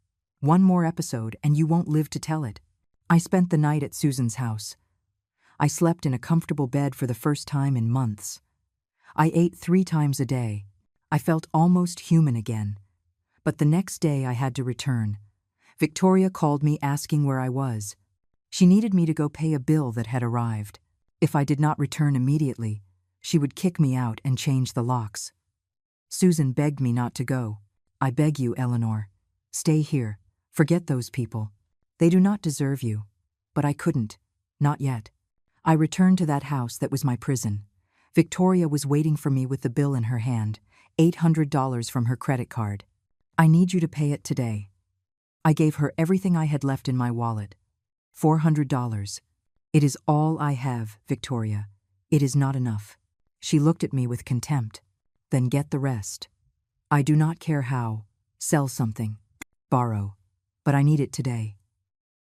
Speaker 1: One more episode and you won't live to tell it." I spent the night at Susan's house. I slept in a comfortable bed for the first time in months. I ate 3 times a day. I felt almost human again. But the next day I had to return. Victoria called me asking where I was. She needed me to go pay a bill that had arrived. If I did not return immediately, she would kick me out and change the locks. Susan begged me not to go. I beg you, Eleanor. Stay here. Forget those people. They do not deserve you. But I couldn't. Not yet. I returned to that house that was my prison. Victoria was waiting for me with the bill in her hand, $800 from her credit card. I need you to pay it today. I gave her everything I had left in my wallet. $400. It is all I have, Victoria. It is not enough. She looked at me with contempt. Then get the rest. I do not care how. Sell something. Borrow. But I need it today.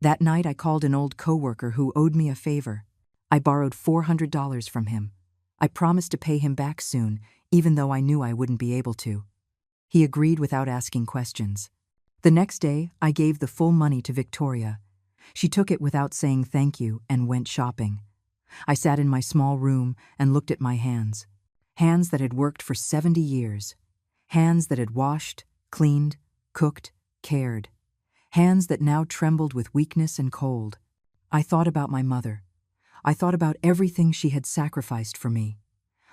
Speaker 1: That night I called an old coworker who owed me a favor. I borrowed $400 from him. I promised to pay him back soon, even though I knew I wouldn't be able to. He agreed without asking questions. The next day, I gave the full money to Victoria. She took it without saying thank you and went shopping. I sat in my small room and looked at my hands. Hands that had worked for 70 years. Hands that had washed, cleaned, cooked, cared. Hands that now trembled with weakness and cold. I thought about my mother. I thought about everything she had sacrificed for me.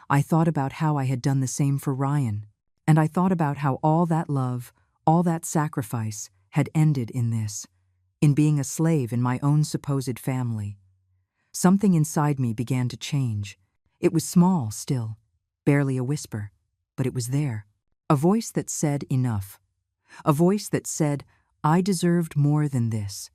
Speaker 1: I thought about how I had done the same for Ryan. And I thought about how all that love, all that sacrifice, had ended in this. In being a slave in my own supposed family. Something inside me began to change. It was small still, barely a whisper, but it was there. A voice that said enough. A voice that said, I deserved more than this.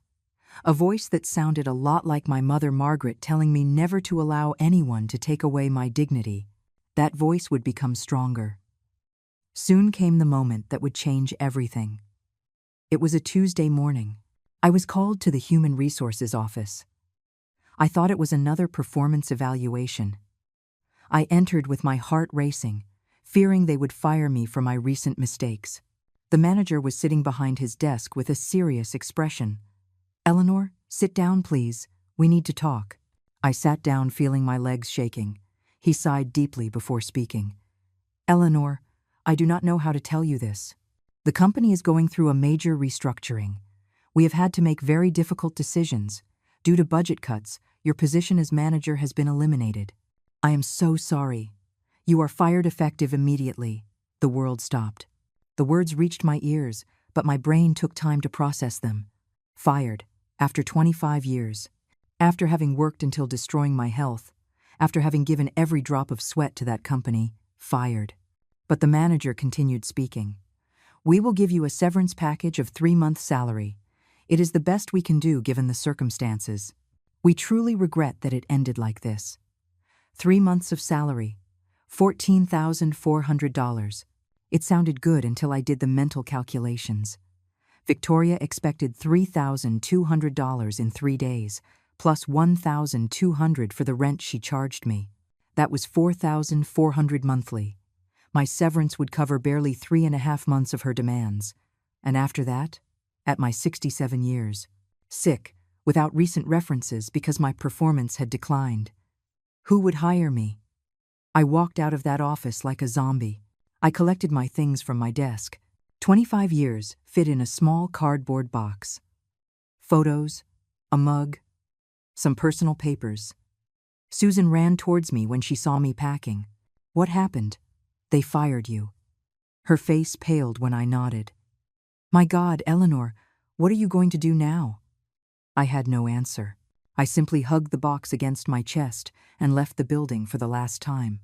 Speaker 1: A voice that sounded a lot like my mother Margaret telling me never to allow anyone to take away my dignity. That voice would become stronger. Soon came the moment that would change everything. It was a Tuesday morning. I was called to the Human Resources office. I thought it was another performance evaluation. I entered with my heart racing, fearing they would fire me for my recent mistakes. The manager was sitting behind his desk with a serious expression. Eleanor, sit down, please. We need to talk. I sat down, feeling my legs shaking. He sighed deeply before speaking. Eleanor, I do not know how to tell you this. The company is going through a major restructuring. We have had to make very difficult decisions. Due to budget cuts, your position as manager has been eliminated. I am so sorry. You are fired effective immediately. The world stopped. The words reached my ears, but my brain took time to process them. Fired. After 25 years, after having worked until destroying my health, after having given every drop of sweat to that company, fired. But the manager continued speaking. We will give you a severance package of 3 months' salary. It is the best we can do given the circumstances. We truly regret that it ended like this. 3 months of salary, $14,400. It sounded good until I did the mental calculations. Victoria expected $3,200 in 3 days, plus $1,200 for the rent she charged me. That was $4,400 monthly. My severance would cover barely 3.5 months of her demands. And after that, at my 67 years, sick, without recent references because my performance had declined. Who would hire me? I walked out of that office like a zombie. I collected my things from my desk. 25 years fit in a small cardboard box. Photos, a mug, some personal papers. Susan ran towards me when she saw me packing. What happened? They fired you. Her face paled when I nodded. My God, Eleanor, what are you going to do now? I had no answer. I simply hugged the box against my chest and left the building for the last time.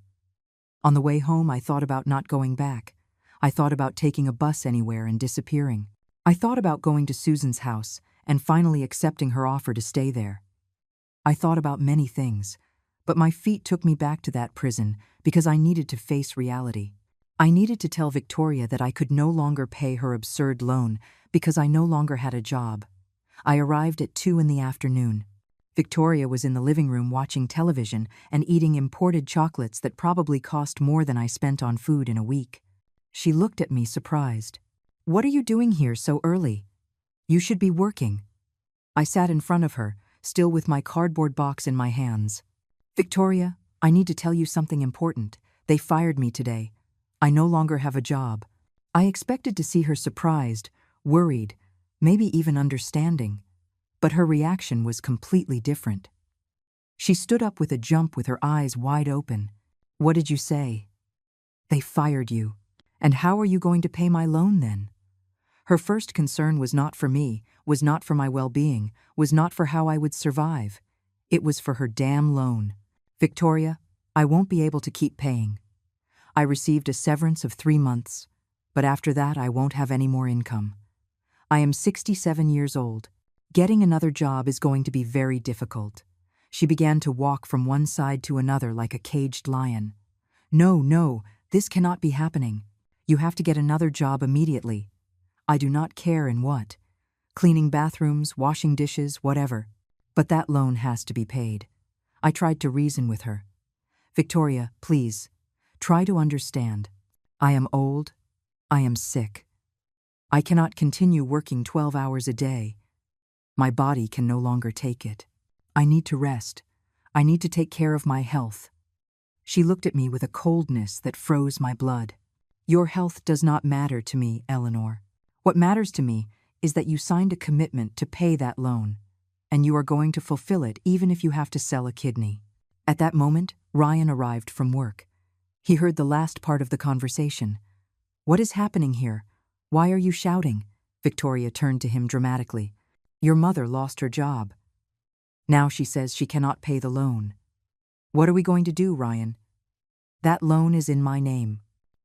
Speaker 1: On the way home, I thought about not going back. I thought about taking a bus anywhere and disappearing. I thought about going to Susan's house and finally accepting her offer to stay there. I thought about many things, but my feet took me back to that prison because I needed to face reality. I needed to tell Victoria that I could no longer pay her absurd loan because I no longer had a job. I arrived at 2 in the afternoon. Victoria was in the living room watching television and eating imported chocolates that probably cost more than I spent on food in a week. She looked at me surprised. What are you doing here so early? You should be working. I sat in front of her, still with my cardboard box in my hands. Victoria, I need to tell you something important. They fired me today. I no longer have a job. I expected to see her surprised, worried, maybe even understanding, but her reaction was completely different. She stood up with a jump with her eyes wide open. "What did you say?" "They fired you. And how are you going to pay my loan then?" Her first concern was not for me, was not for my well-being, was not for how I would survive. It was for her damn loan. "Victoria, I won't be able to keep paying. I received a severance of 3 months, but after that I won't have any more income. I am 67 years old. Getting another job is going to be very difficult." She began to walk from one side to another like a caged lion. "No, no, this cannot be happening. You have to get another job immediately. I do not care in what. Cleaning bathrooms, washing dishes, whatever. But that loan has to be paid." I tried to reason with her. "Victoria, please, try to understand. I am old. I am sick. I cannot continue working 12 hours a day. My body can no longer take it. I need to rest. I need to take care of my health." She looked at me with a coldness that froze my blood. "Your health does not matter to me, Eleanor. What matters to me is that you signed a commitment to pay that loan, and you are going to fulfill it even if you have to sell a kidney." At that moment, Ryan arrived from work. He heard the last part of the conversation. "What is happening here? Why are you shouting?" Victoria turned to him dramatically. "Your mother lost her job. Now she says she cannot pay the loan. What are we going to do, Ryan? That loan is in my name.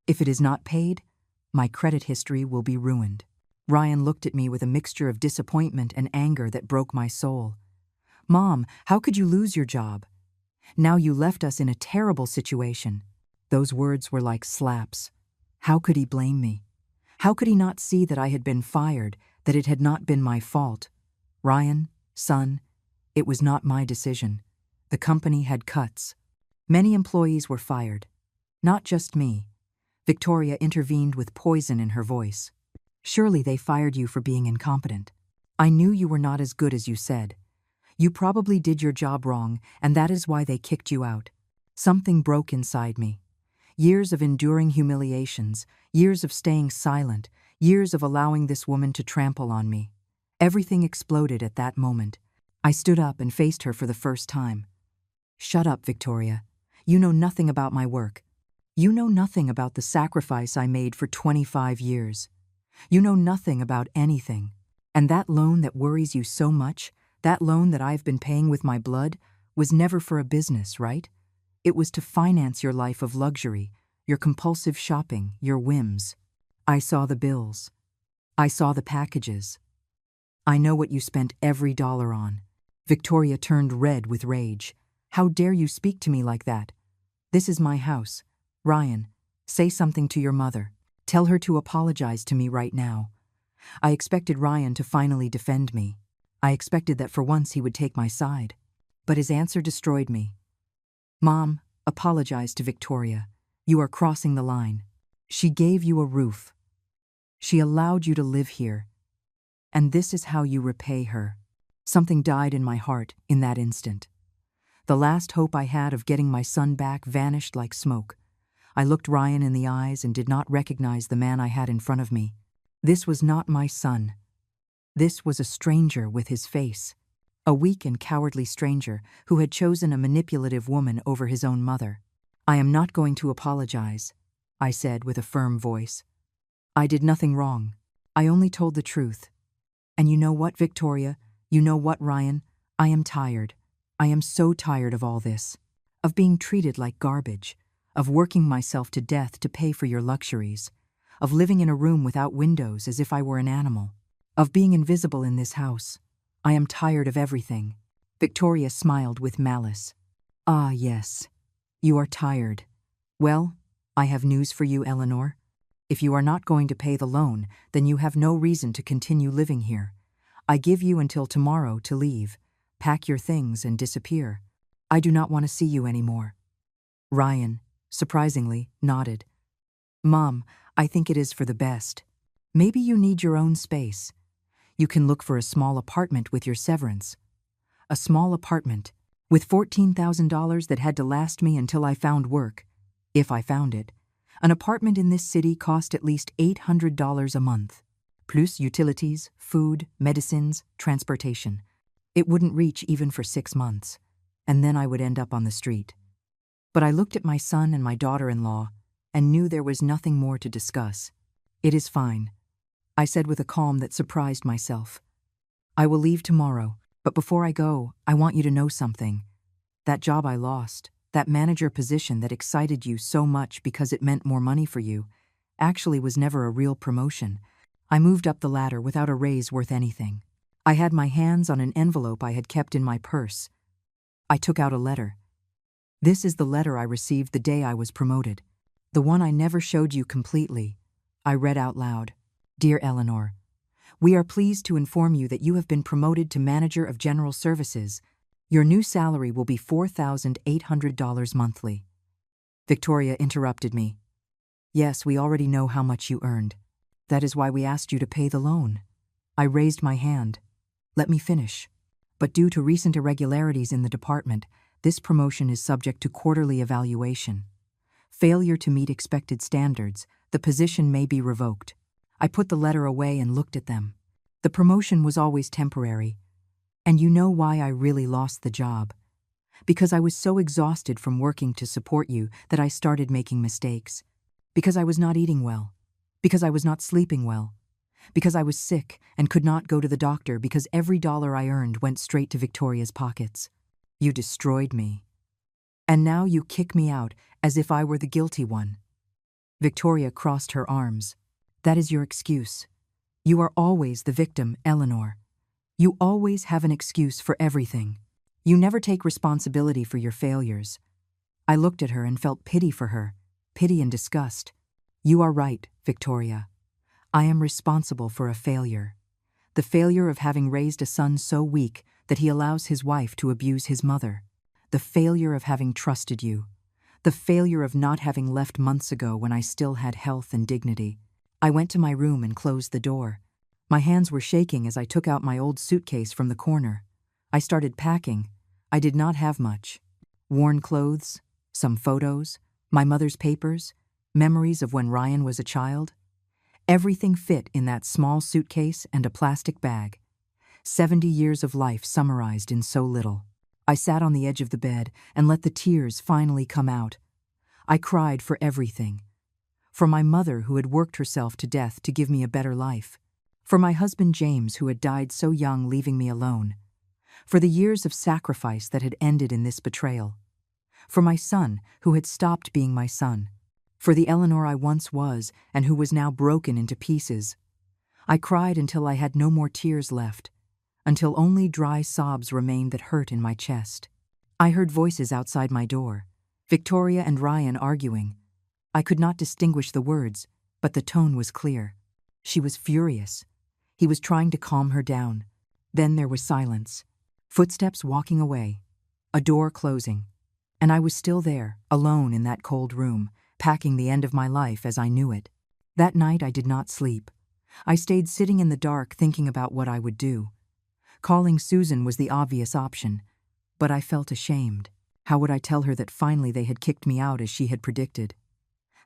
Speaker 1: If it is not paid, my credit history will be ruined." Ryan looked at me with a mixture of disappointment and anger that broke my soul. "Mom, how could you lose your job? Now you left us in a terrible situation." Those words were like slaps. How could he blame me? How could he not see that I had been fired, that it had not been my fault? "Ryan, son, it was not my decision. The company had cuts. Many employees were fired. Not just me." Victoria intervened with poison in her voice. "Surely they fired you for being incompetent. I knew you were not as good as you said. You probably did your job wrong, and that is why they kicked you out." Something broke inside me. Years of enduring humiliations, years of staying silent, years of allowing this woman to trample on me. Everything exploded at that moment. I stood up and faced her for the first time. "Shut up, Victoria. You know nothing about my work. You know nothing about the sacrifice I made for 25 years. You know nothing about anything. And that loan that worries you so much, that loan that I've been paying with my blood, was never for a business, right? It was to finance your life of luxury, your compulsive shopping, your whims. I saw the bills. I saw the packages. I know what you spent every dollar on." Victoria turned red with rage. "How dare you speak to me like that? This is my house. Ryan, say something to your mother. Tell her to apologize to me right now." I expected Ryan to finally defend me. I expected that for once he would take my side. But his answer destroyed me. "Mom, apologize to Victoria. You are crossing the line. She gave you a roof. She allowed you to live here. And this is how you repay her." Something died in my heart in that instant. The last hope I had of getting my son back vanished like smoke. I looked Ryan in the eyes and did not recognize the man I had in front of me. This was not my son. This was a stranger with his face. A weak and cowardly stranger who had chosen a manipulative woman over his own mother. "I am not going to apologize," I said with a firm voice. "I did nothing wrong. I only told the truth. And you know what, Victoria? You know what, Ryan? I am tired. I am so tired of all this. Of being treated like garbage. Of working myself to death to pay for your luxuries. Of living in a room without windows as if I were an animal. Of being invisible in this house. I am tired of everything." Victoria smiled with malice. "Ah, yes. You are tired. Well, I have news for you, Eleanor. If you are not going to pay the loan, then you have no reason to continue living here. I give you until tomorrow to leave, pack your things and disappear. I do not want to see you anymore." Ryan, surprisingly, nodded. "Mom, I think it is for the best. Maybe you need your own space. You can look for a small apartment with your severance. A small apartment with $14,000 that had to last me until I found work, if I found it. An apartment in this city cost at least $800 a month. plus utilities, food, medicines, transportation. It wouldn't reach even for 6 months, and then I would end up on the street. But I looked at my son and my daughter-in-law and knew there was nothing more to discuss. "It is fine," I said with a calm that surprised myself. "I will leave tomorrow, but before I go, I want you to know something. That job I lost, that manager position that excited you so much because it meant more money for you, actually was never a real promotion. I moved up the ladder without a raise worth anything. I had my hands on an envelope I had kept in my purse. I took out a letter. This is the letter I received the day I was promoted. The one I never showed you completely." I read out loud. "Dear Eleanor, we are pleased to inform you that you have been promoted to Manager of General Services. Your new salary will be $4,800 monthly." Victoria interrupted me. "Yes, we already know how much you earned. That is why we asked you to pay the loan." I raised my hand. "Let me finish. But due to recent irregularities in the department, this promotion is subject to quarterly evaluation. Failure to meet expected standards, the position may be revoked." I put the letter away and looked at them. The promotion was always temporary. And you know why I really lost the job? Because I was so exhausted from working to support you that I started making mistakes. Because I was not eating well. Because I was not sleeping well. Because I was sick and could not go to the doctor because every dollar I earned went straight to Victoria's pockets. You destroyed me. And now you kick me out as if I were the guilty one." Victoria crossed her arms. "That is your excuse. You are always the victim, Eleanor. You always have an excuse for everything. You never take responsibility for your failures." I looked at her and felt pity for her, pity and disgust. "You are right, Victoria. I am responsible for a failure. The failure of having raised a son so weak that he allows his wife to abuse his mother. The failure of having trusted you. The failure of not having left months ago when I still had health and dignity." I went to my room and closed the door. My hands were shaking as I took out my old suitcase from the corner. I started packing. I did not have much. Worn clothes, some photos, my mother's papers, memories of when Ryan was a child. Everything fit in that small suitcase and a plastic bag. 70 years of life summarized in so little. I sat on the edge of the bed and let the tears finally come out. I cried for everything. For my mother who had worked herself to death to give me a better life. For my husband James who had died so young leaving me alone. For the years of sacrifice that had ended in this betrayal. For my son who had stopped being my son. For the Eleanor I once was and who was now broken into pieces. I cried until I had no more tears left, until only dry sobs remained that hurt in my chest. I heard voices outside my door, Victoria and Ryan arguing. I could not distinguish the words, but the tone was clear. She was furious. He was trying to calm her down. Then there was silence. Footsteps walking away. A door closing. And I was still there, alone in that cold room, packing the end of my life as I knew it. That night I did not sleep. I stayed sitting in the dark thinking about what I would do. Calling Susan was the obvious option, but I felt ashamed. How would I tell her that finally they had kicked me out as she had predicted?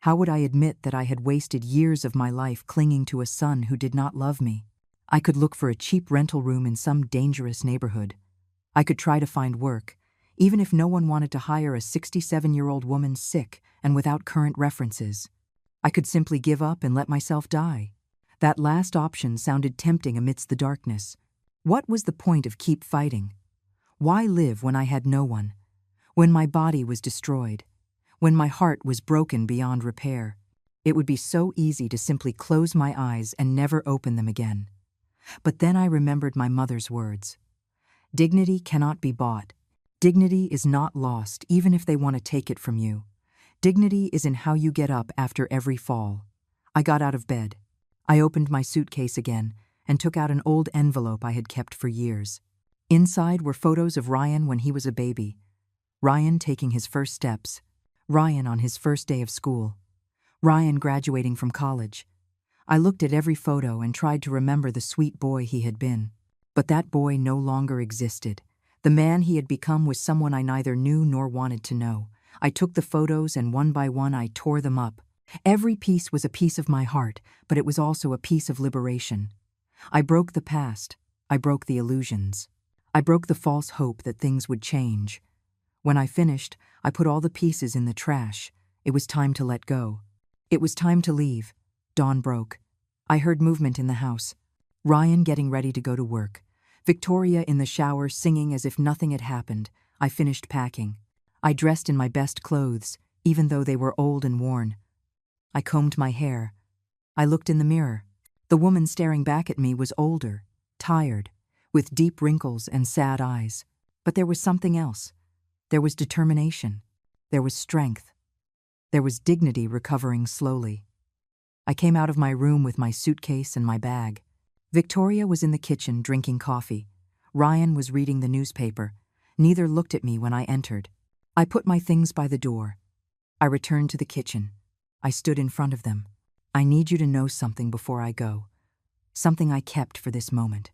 Speaker 1: How would I admit that I had wasted years of my life clinging to a son who did not love me? I could look for a cheap rental room in some dangerous neighborhood. I could try to find work, even if no one wanted to hire a 67-year-old woman sick and without current references. I could simply give up and let myself die. That last option sounded tempting amidst the darkness. What was the point of keep fighting? Why live when I had no one? When my body was destroyed? When my heart was broken beyond repair? It would be so easy to simply close my eyes and never open them again. But then I remembered my mother's words. Dignity cannot be bought. Dignity is not lost even if they want to take it from you. Dignity is in how you get up after every fall. I got out of bed. I opened my suitcase again and took out an old envelope I had kept for years. Inside were photos of Ryan when he was a baby. Ryan taking his first steps. Ryan on his first day of school. Ryan graduating from college. I looked at every photo and tried to remember the sweet boy he had been. But that boy no longer existed. The man he had become was someone I neither knew nor wanted to know. I took the photos and one by one I tore them up, Every piece was a piece of my heart, but it was also a piece of liberation. I broke the past. I broke the illusions. I broke the false hope that things would change. When I finished, I put all the pieces in the trash. It was time to let go. It was time to leave. Dawn broke. I heard movement in the house. Ryan getting ready to go to work. Victoria in the shower singing as if nothing had happened. I finished packing. I dressed in my best clothes, even though they were old and worn. I combed my hair. I looked in the mirror. The woman staring back at me was older, tired, with deep wrinkles and sad eyes. But there was something else. There was determination. There was strength. There was dignity recovering slowly. I came out of my room with my suitcase and my bag. Victoria was in the kitchen drinking coffee. Ryan was reading the newspaper. Neither looked at me when I entered. I put my things by the door. I returned to the kitchen. I stood in front of them. I need you to know something before I go. Something I kept for this moment.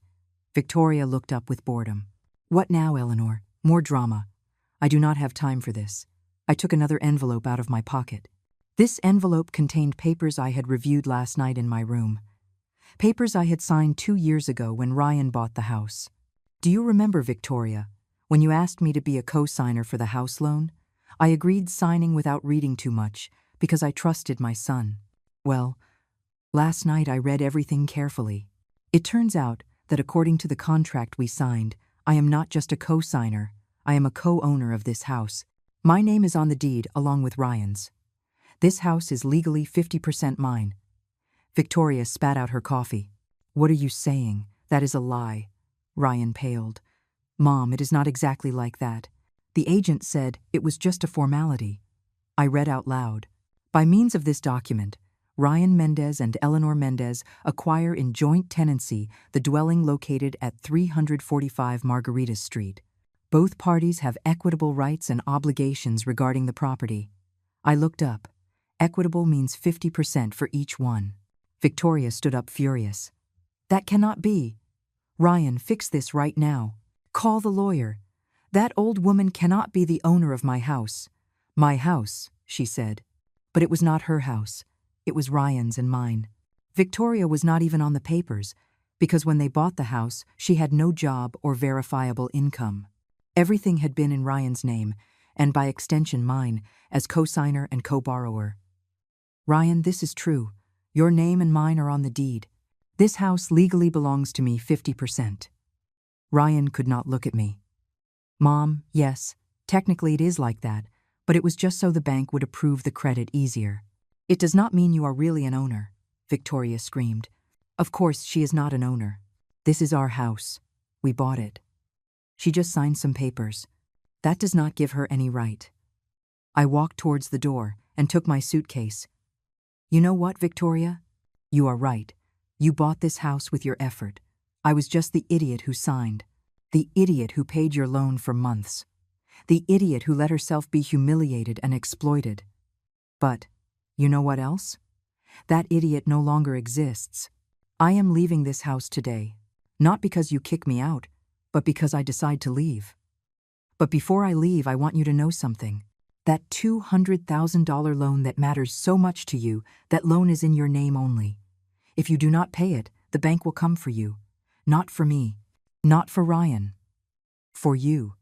Speaker 1: Victoria looked up with boredom. What now, Eleanor? More drama. I do not have time for this. I took another envelope out of my pocket. This envelope contained papers I had reviewed last night in my room. Papers I had signed 2 years ago when Ryan bought the house. Do you remember, Victoria, when you asked me to be a co-signer for the house loan? I agreed signing without reading too much because I trusted my son. Well, last night I read everything carefully. It turns out that according to the contract we signed, I am not just a co-signer, I am a co-owner of this house. My name is on the deed along with Ryan's. This house is legally 50% mine. Victoria spat out her coffee. What are you saying? That is a lie. Ryan paled. Mom, it is not exactly like that. The agent said it was just a formality. I read out loud. By means of this document, Ryan Mendez and Eleanor Mendez acquire in joint tenancy the dwelling located at 345 Margaritas Street. Both parties have equitable rights and obligations regarding the property. I looked up. Equitable means 50% for each one. Victoria stood up furious. That cannot be. Ryan, fix this right now. Call the lawyer. That old woman cannot be the owner of my house. My house, she said. But it was not her house. It was Ryan's and mine. Victoria was not even on the papers, because when they bought the house, she had no job or verifiable income. Everything had been in Ryan's name, and by extension mine, as co-signer and co-borrower. Ryan, this is true. Your name and mine are on the deed. This house legally belongs to me 50%. Ryan could not look at me. Mom, yes, technically it is like that, but it was just so the bank would approve the credit easier. It does not mean you are really an owner, Victoria screamed. Of course, she is not an owner. This is our house. We bought it. She just signed some papers. That does not give her any right. I walked towards the door and took my suitcase. You know what, Victoria? You are right. You bought this house with your effort. I was just the idiot who signed. The idiot who paid your loan for months. The idiot who let herself be humiliated and exploited. But, you know what else? That idiot no longer exists. I am leaving this house today. Not because you kick me out, but because I decide to leave. But before I leave, I want you to know something. That $200,000 loan that matters so much to you, that loan is in your name only. If you do not pay it, the bank will come for you. Not for me. Not for Ryan. For you.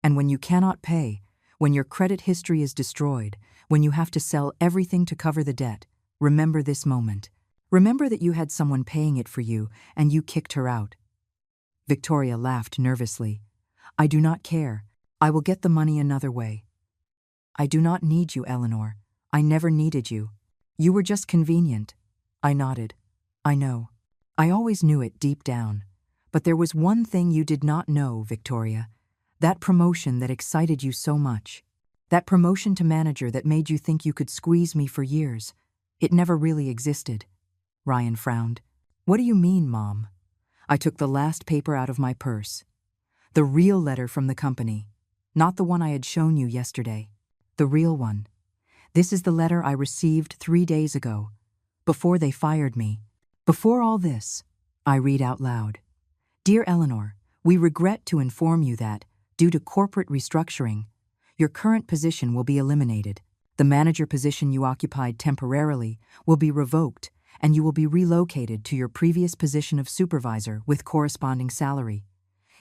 Speaker 1: And when you cannot pay, when your credit history is destroyed, when you have to sell everything to cover the debt, remember this moment. Remember that you had someone paying it for you and you kicked her out. Victoria laughed nervously. I do not care. I will get the money another way. I do not need you, Eleanor. I never needed you. You were just convenient. I nodded. I know. I always knew it deep down. But there was one thing you did not know, Victoria. That promotion that excited you so much. That promotion to manager that made you think you could squeeze me for years. It never really existed. Ryan frowned. What do you mean, Mom? I took the last paper out of my purse. The real letter from the company. Not the one I had shown you yesterday. The real one. This is the letter I received 3 days ago. Before they fired me. Before all this. I read out loud. Dear Eleanor, we regret to inform you that, due to corporate restructuring, your current position will be eliminated. The manager position you occupied temporarily will be revoked, and you will be relocated to your previous position of supervisor with corresponding salary.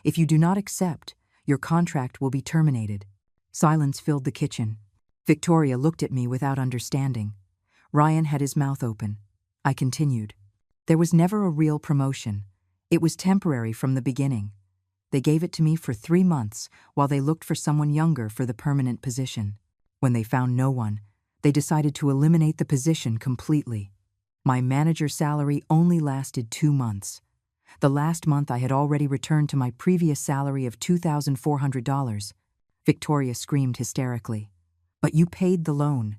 Speaker 1: If you do not accept, your contract will be terminated. Silence filled the kitchen. Victoria looked at me without understanding. Ryan had his mouth open. I continued. There was never a real promotion. It was temporary from the beginning. They gave it to me for 3 months while they looked for someone younger for the permanent position. When they found no one, they decided to eliminate the position completely. My manager's salary only lasted 2 months. The last month I had already returned to my previous salary of $2,400. Victoria screamed hysterically. But you paid the loan.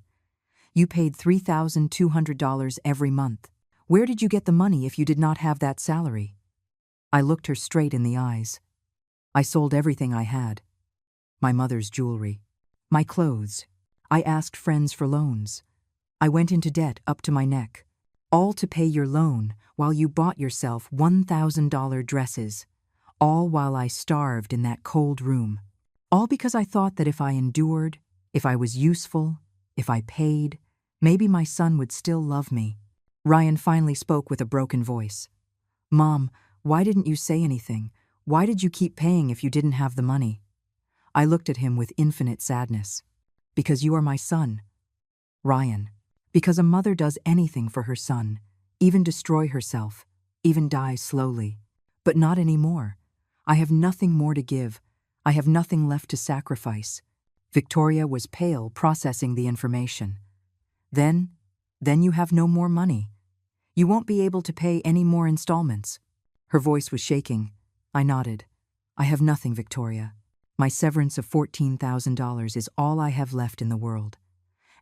Speaker 1: You paid $3,200 every month. Where did you get the money if you did not have that salary? I looked her straight in the eyes. I sold everything I had. My mother's jewelry. My clothes. I asked friends for loans. I went into debt up to my neck. All to pay your loan while you bought yourself $1,000 dresses. All while I starved in that cold room. All because I thought that if I endured, if I was useful, if I paid, maybe my son would still love me. Ryan finally spoke with a broken voice. Mom, why didn't you say anything? Why did you keep paying if you didn't have the money? I looked at him with infinite sadness. Because you are my son. Ryan, because a mother does anything for her son, even destroy herself, even die slowly. But not anymore. I have nothing more to give. I have nothing left to sacrifice. Victoria was pale, processing the information. Then you have no more money. You won't be able to pay any more installments. Her voice was shaking. I nodded. I have nothing, Victoria. My severance of $14,000 is all I have left in the world.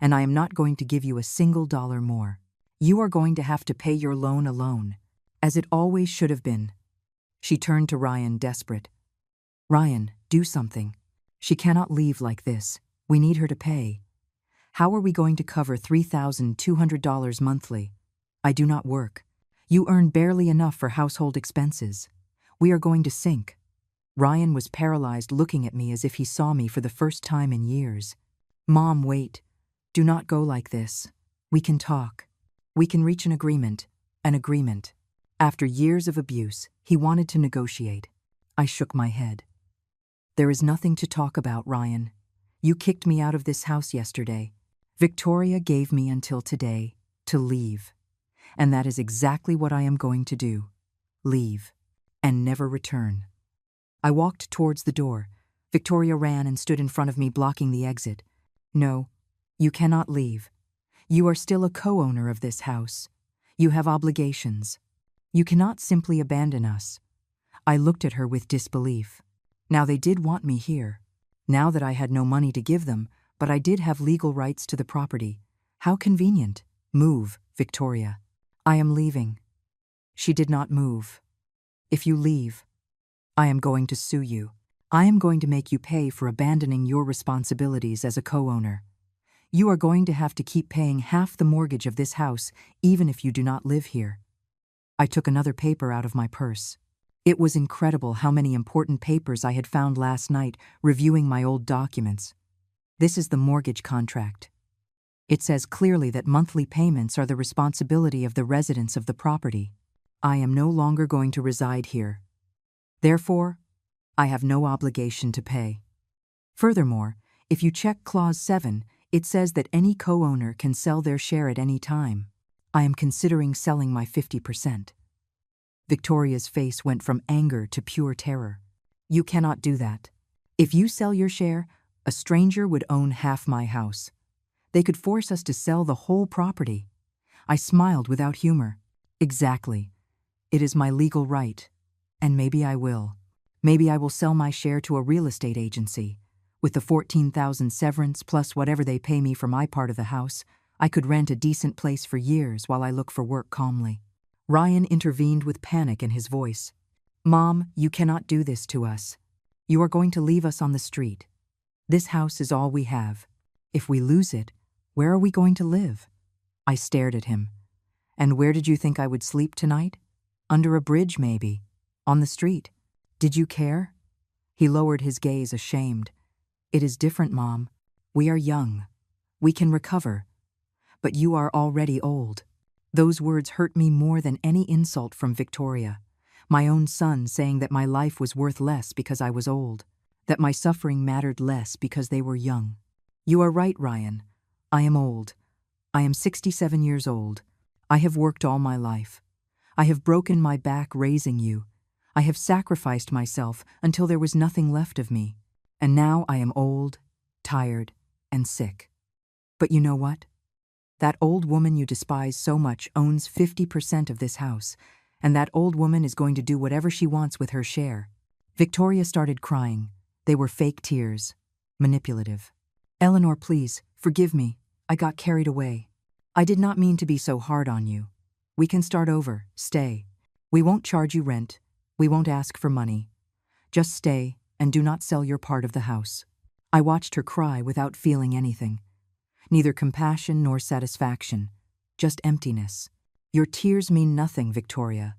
Speaker 1: And I am not going to give you a single dollar more. You are going to have to pay your loan alone, as it always should have been. She turned to Ryan, desperate. Ryan, do something. She cannot leave like this. We need her to pay. How are we going to cover $3,200 monthly? I do not work. You earn barely enough for household expenses. We are going to sink. Ryan was paralyzed, looking at me as if he saw me for the first time in years. Mom, wait. Do not go like this. We can talk. We can reach an agreement. An agreement. After years of abuse, he wanted to negotiate. I shook my head. There is nothing to talk about, Ryan. You kicked me out of this house yesterday. Victoria gave me until today to leave. And that is exactly what I am going to do. Leave. And never return. I walked towards the door. Victoria ran and stood in front of me, blocking the exit. No, you cannot leave. You are still a co-owner of this house. You have obligations. You cannot simply abandon us. I looked at her with disbelief. Now they did want me here. Now that I had no money to give them, but I did have legal rights to the property. How convenient. Move, Victoria. I am leaving. She did not move. If you leave, I am going to sue you. I am going to make you pay for abandoning your responsibilities as a co-owner. You are going to have to keep paying half the mortgage of this house, even if you do not live here. I took another paper out of my purse. It was incredible how many important papers I had found last night reviewing my old documents. This is the mortgage contract. It says clearly that monthly payments are the responsibility of the residents of the property. I am no longer going to reside here. Therefore, I have no obligation to pay. Furthermore, if you check Clause 7, it says that any co-owner can sell their share at any time. I am considering selling my 50%. Victoria's face went from anger to pure terror. You cannot do that. If you sell your share, a stranger would own half my house. They could force us to sell the whole property. I smiled without humor. Exactly. It is my legal right. And maybe I will. Maybe I will sell my share to a real estate agency. With the $14,000 severance plus whatever they pay me for my part of the house, I could rent a decent place for years while I look for work calmly. Ryan intervened with panic in his voice. Mom, you cannot do this to us. You are going to leave us on the street. This house is all we have. If we lose it, where are we going to live? I stared at him. And where did you think I would sleep tonight? Under a bridge, maybe. On the street. Did you care? He lowered his gaze, ashamed. It is different, Mom. We are young. We can recover. But you are already old. Those words hurt me more than any insult from Victoria. My own son saying that my life was worth less because I was old, that my suffering mattered less because they were young. You are right, Ryan. I am old. I am 67 years old. I have worked all my life. I have broken my back raising you. I have sacrificed myself until there was nothing left of me. And now I am old, tired, and sick. But you know what? That old woman you despise so much owns 50% of this house, and that old woman is going to do whatever she wants with her share. Victoria started crying. They were fake tears. Manipulative. Eleanor, please, forgive me. I got carried away. I did not mean to be so hard on you. We can start over. Stay. We won't charge you rent. We won't ask for money. Just stay and do not sell your part of the house. I watched her cry without feeling anything. Neither compassion nor satisfaction. Just emptiness. Your tears mean nothing, Victoria.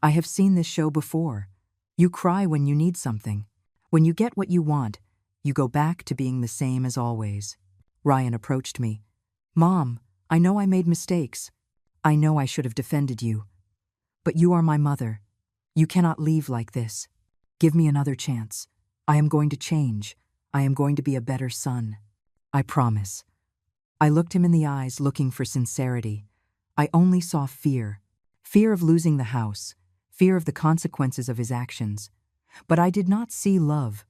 Speaker 1: I have seen this show before. You cry when you need something. When you get what you want, you go back to being the same as always. Ryan approached me. Mom, I know I made mistakes. I know I should have defended you. But you are my mother. You cannot leave like this. Give me another chance. I am going to change. I am going to be a better son. I promise. I looked him in the eyes, looking for sincerity. I only saw fear. Fear of losing the house. Fear of the consequences of his actions. But I did not see love.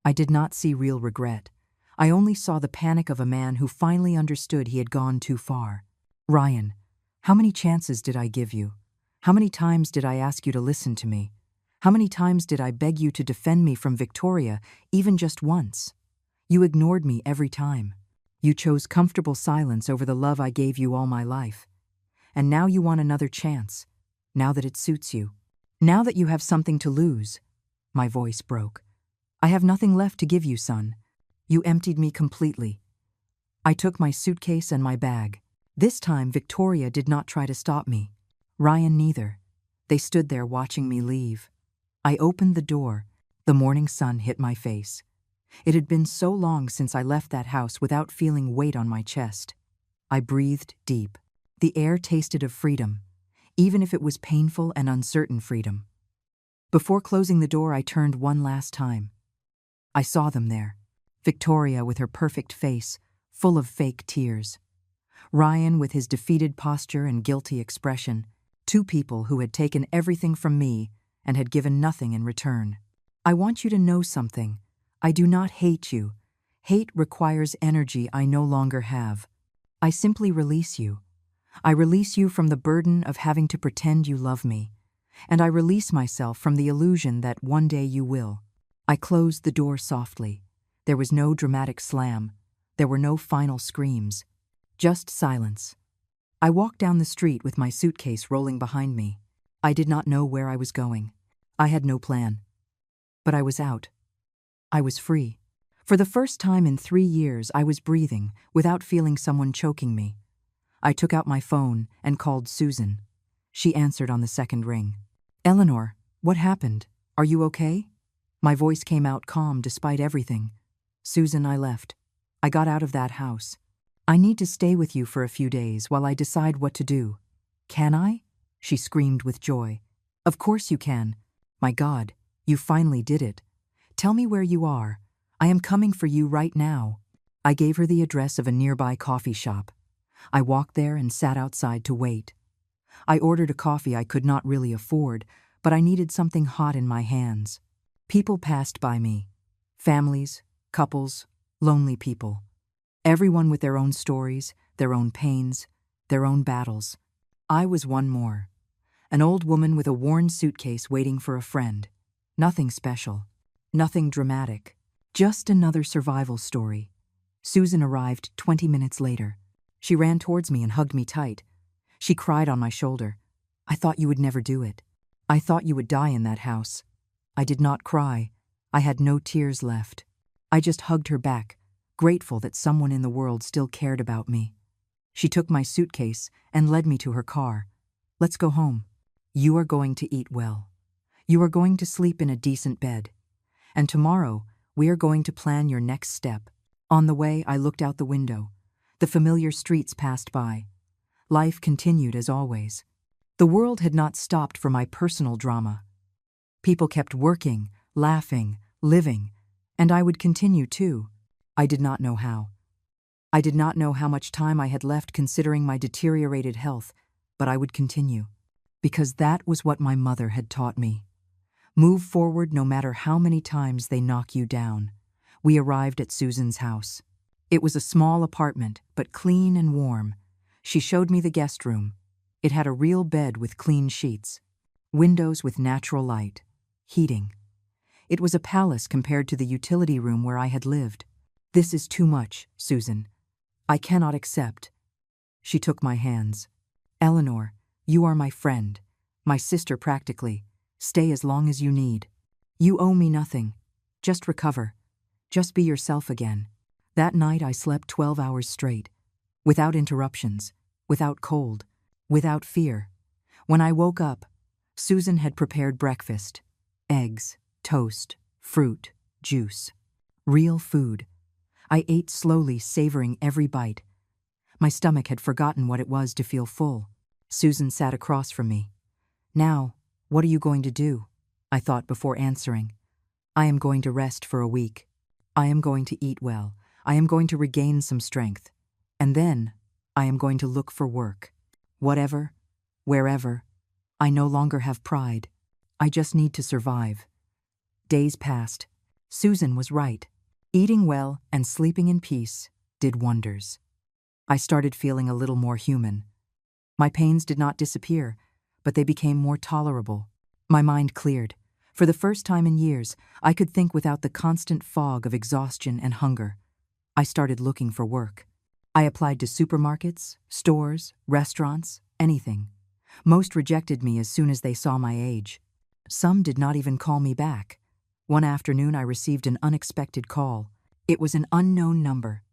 Speaker 1: I did not see real regret. I only saw the panic of a man who finally understood he had gone too far. Ryan, how many chances did I give you? How many times did I ask you to listen to me? How many times did I beg you to defend me from Victoria, even just once? You ignored me every time. You chose comfortable silence over the love I gave you all my life. And now you want another chance, now that it suits you. Now that you have something to lose. My voice broke. I have nothing left to give you, son. You emptied me completely. I took my suitcase and my bag. This time, Victoria did not try to stop me. Ryan neither. They stood there watching me leave. I opened the door. The morning sun hit my face. It had been so long since I left that house without feeling weight on my chest. I breathed deep. The air tasted of freedom, even if it was painful and uncertain freedom. Before closing the door, I turned one last time. I saw them there. Victoria with her perfect face, full of fake tears. Ryan with his defeated posture and guilty expression. Two people who had taken everything from me and had given nothing in return. I want you to know something. I do not hate you. Hate requires energy I no longer have. I simply release you. I release you from the burden of having to pretend you love me. And I release myself from the illusion that one day you will. I closed the door softly. There was no dramatic slam. There were no final screams. Just silence. I walked down the street with my suitcase rolling behind me. I did not know where I was going. I had no plan. But I was out. I was free. For the first time in 3 years, I was breathing without feeling someone choking me. I took out my phone and called Susan. She answered on the second ring. Eleanor, what happened? Are you okay? My voice came out calm despite everything. Susan, I left. I got out of that house. I need to stay with you for a few days while I decide what to do. Can I? She screamed with joy. Of course you can. My God, you finally did it. Tell me where you are. I am coming for you right now. I gave her the address of a nearby coffee shop. I walked there and sat outside to wait. I ordered a coffee I could not really afford, but I needed something hot in my hands. People passed by me. Families, couples, lonely people. Everyone with their own stories, their own pains, their own battles. I was one more. An old woman with a worn suitcase waiting for a friend. Nothing special. Nothing dramatic. Just another survival story. Susan arrived 20 minutes later. She ran towards me and hugged me tight. She cried on my shoulder. I thought you would never do it. I thought you would die in that house. I did not cry. I had no tears left. I just hugged her back, grateful that someone in the world still cared about me. She took my suitcase and led me to her car. Let's go home. You are going to eat well. You are going to sleep in a decent bed. And tomorrow, we are going to plan your next step. On the way, I looked out the window. The familiar streets passed by. Life continued as always. The world had not stopped for my personal drama. People kept working, laughing, living, and I would continue too. I did not know how. I did not know how much time I had left considering my deteriorated health, but I would continue. Because that was what my mother had taught me. Move forward no matter how many times they knock you down. We arrived at Susan's house. It was a small apartment, but clean and warm. She showed me the guest room. It had a real bed with clean sheets, windows with natural light, heating. It was a palace compared to the utility room where I had lived. This is too much, Susan. I cannot accept. She took my hands. Eleanor, you are my friend, my sister practically. Stay as long as you need. You owe me nothing. Just recover. Just be yourself again. That night I slept 12 hours straight, without interruptions, without cold, without fear. When I woke up, Susan had prepared breakfast. Eggs, toast, fruit, juice. Real food. I ate slowly, savoring every bite. My stomach had forgotten what it was to feel full. Susan sat across from me. Now, what are you going to do? I thought before answering. I am going to rest for a week. I am going to eat well. I am going to regain some strength. And then, I am going to look for work. Whatever, wherever. I no longer have pride. I just need to survive. Days passed. Susan was right. Eating well and sleeping in peace did wonders. I started feeling a little more human. My pains did not disappear, but they became more tolerable. My mind cleared. For the first time in years, I could think without the constant fog of exhaustion and hunger. I started looking for work. I applied to supermarkets, stores, restaurants, anything. Most rejected me as soon as they saw my age. Some did not even call me back. One afternoon I received an unexpected call. It was an unknown number.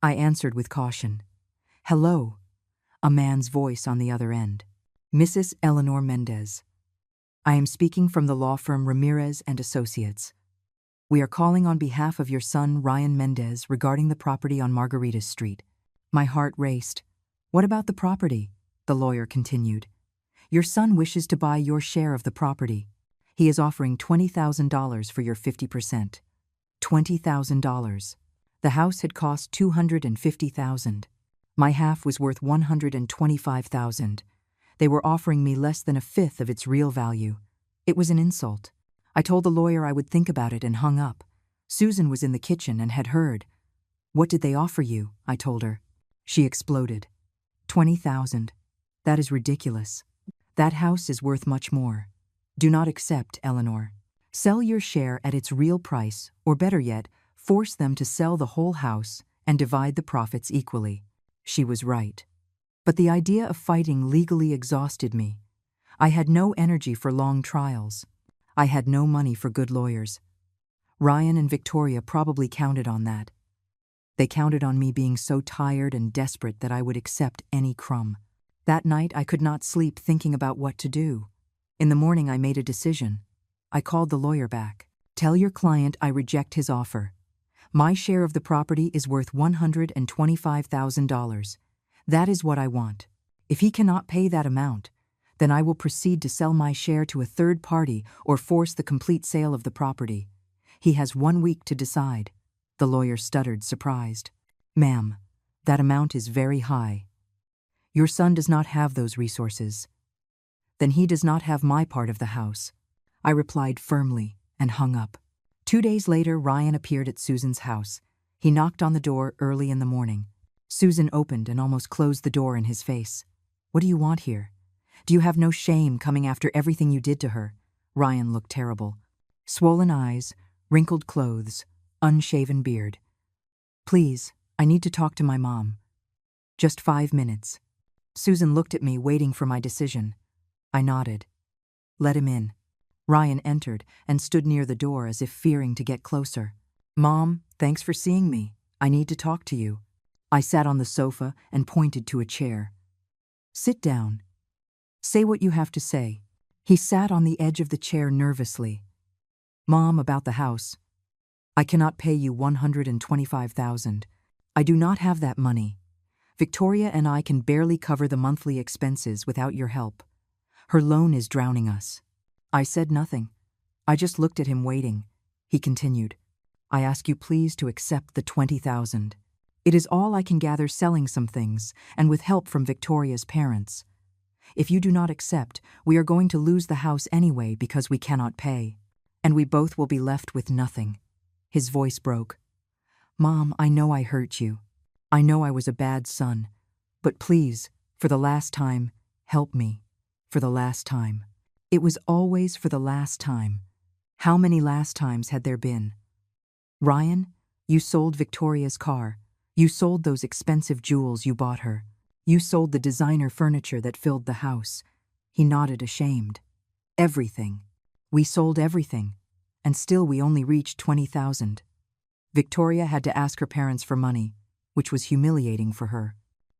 Speaker 1: I answered with caution. Hello. A man's voice on the other end. Mrs. Eleanor Mendez. I am speaking from the law firm Ramirez and Associates. We are calling on behalf of your son Ryan Mendez regarding the property on Margarita Street. My heart raced. What about the property? The lawyer continued. Your son wishes to buy your share of the property. He is offering $20,000 for your 50%. $20,000. The house had cost $250,000. My half was worth $125,000. They were offering me less than a fifth of its real value. It was an insult. I told the lawyer I would think about it and hung up. Susan was in the kitchen and had heard. What did they offer you? I told her. She exploded. $20,000. That is ridiculous. That house is worth much more. Do not accept, Eleanor. Sell your share at its real price, or better yet, force them to sell the whole house and divide the profits equally. She was right. But the idea of fighting legally exhausted me. I had no energy for long trials. I had no money for good lawyers. Ryan and Victoria probably counted on that. They counted on me being so tired and desperate that I would accept any crumb. That night I could not sleep thinking about what to do. In the morning I made a decision. I called the lawyer back. Tell your client I reject his offer. My share of the property is worth $125,000. That is what I want. If he cannot pay that amount, then I will proceed to sell my share to a third party or force the complete sale of the property. He has 1 week to decide. The lawyer stuttered, surprised. Ma'am, that amount is very high. Your son does not have those resources. Then he does not have my part of the house. I replied firmly and hung up. 2 days later, Ryan appeared at Susan's house. He knocked on the door early in the morning. Susan opened and almost closed the door in his face. What do you want here? Do you have no shame coming after everything you did to her? Ryan looked terrible. Swollen eyes, wrinkled clothes, unshaven beard. Please, I need to talk to my mom. Just 5 minutes. Susan looked at me, waiting for my decision. I nodded. Let him in. Ryan entered and stood near the door as if fearing to get closer. Mom, thanks for seeing me. I need to talk to you. I sat on the sofa and pointed to a chair. Sit down. Say what you have to say. He sat on the edge of the chair nervously. Mom, about the house. I cannot pay you $125,000. I do not have that money. Victoria and I can barely cover the monthly expenses without your help. Her loan is drowning us." I said nothing. I just looked at him waiting. He continued, "I ask you please to accept the 20,000. It is all I can gather selling some things, and with help from Victoria's parents. If you do not accept, we are going to lose the house anyway because we cannot pay, and we both will be left with nothing." His voice broke. "Mom, I know I hurt you. I know I was a bad son. But please, for the last time, help me. For the last time." It was always for the last time. How many last times had there been? "Ryan, you sold Victoria's car. You sold those expensive jewels you bought her. You sold the designer furniture that filled the house." He nodded, ashamed. "Everything. We sold everything. And still we only reached 20,000. Victoria had to ask her parents for money, which was humiliating for her.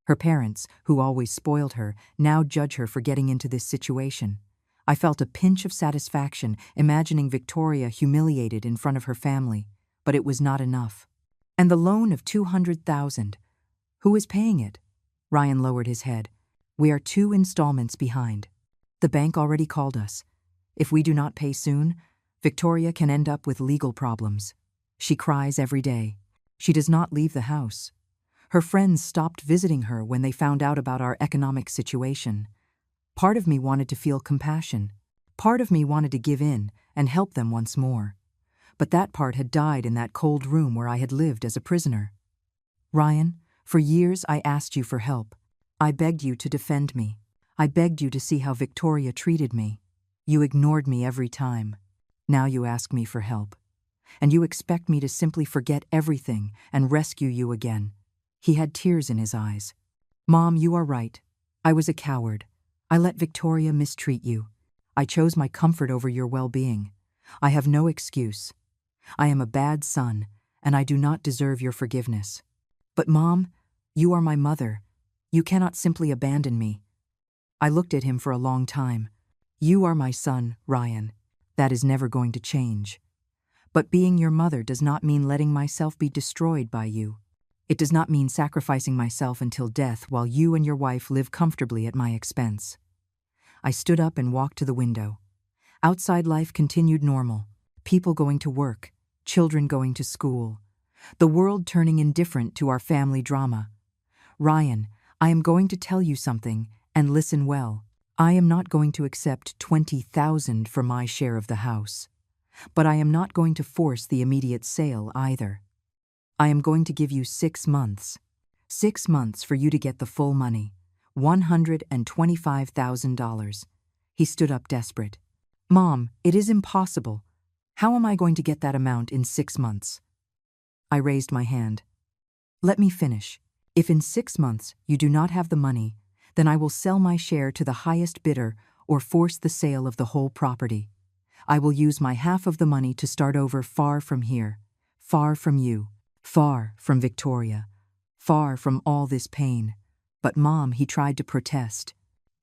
Speaker 1: Her parents, who always spoiled her, now judge her for getting into this situation. I felt a pinch of satisfaction imagining Victoria humiliated in front of her family, but it was not enough. And the loan of 200,000. Who is paying it? Ryan lowered his head. "We are 2 installments behind. The bank already called us. If we do not pay soon, Victoria can end up with legal problems. She cries every day. She does not leave the house. Her friends stopped visiting her when they found out about our economic situation. Part of me wanted to feel compassion. Part of me wanted to give in and help them once more. But that part had died in that cold room where I had lived as a prisoner. Ryan, for years I asked you for help. I begged you to defend me. I begged you to see how Victoria treated me. You ignored me every time. Now you ask me for help. And you expect me to simply forget everything and rescue you again." He had tears in his eyes. "Mom, you are right. I was a coward. I let Victoria mistreat you. I chose my comfort over your well-being. I have no excuse. I am a bad son, and I do not deserve your forgiveness. But Mom, you are my mother. You cannot simply abandon me." I looked at him for a long time. "You are my son, Ryan. That is never going to change. But being your mother does not mean letting myself be destroyed by you. It does not mean sacrificing myself until death while you and your wife live comfortably at my expense." I stood up and walked to the window. Outside life continued normal. People going to work, children going to school. The world turning indifferent to our family drama. "Ryan, I am going to tell you something, and listen well. I am not going to accept 20,000 for my share of the house. But I am not going to force the immediate sale either. I am going to give you 6 months. 6 months for you to get the full money. $125,000. He stood up desperate. "Mom, it is impossible. How am I going to get that amount in 6 months? I raised my hand. "Let me finish. If in 6 months you do not have the money, then I will sell my share to the highest bidder or force the sale of the whole property. I will use my half of the money to start over far from here, far from you, far from Victoria, far from all this pain." But Mom, he tried to protest.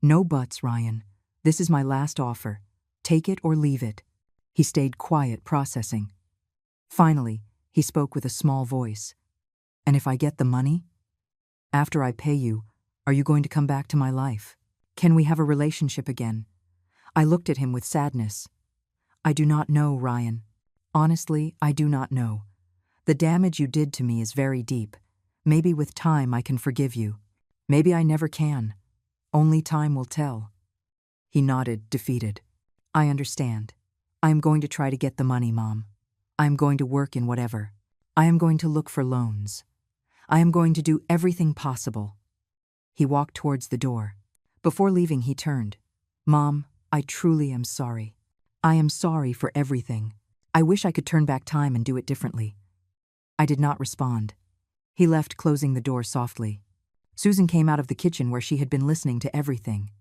Speaker 1: "No buts, Ryan. This is my last offer. Take it or leave it." He stayed quiet, processing. Finally, he spoke with a small voice. "And if I get the money? After I pay you, are you going to come back to my life? Can we have a relationship again?" I looked at him with sadness. "I do not know, Ryan. Honestly, I do not know. The damage you did to me is very deep. Maybe with time I can forgive you. Maybe I never can. Only time will tell." He nodded, defeated. "I understand. I am going to try to get the money, Mom. I am going to work in whatever. I am going to look for loans. I am going to do everything possible." He walked towards the door. Before leaving, he turned. "Mom, I truly am sorry. I am sorry for everything. I wish I could turn back time and do it differently." I did not respond. He left, closing the door softly. Susan came out of the kitchen where she had been listening to everything.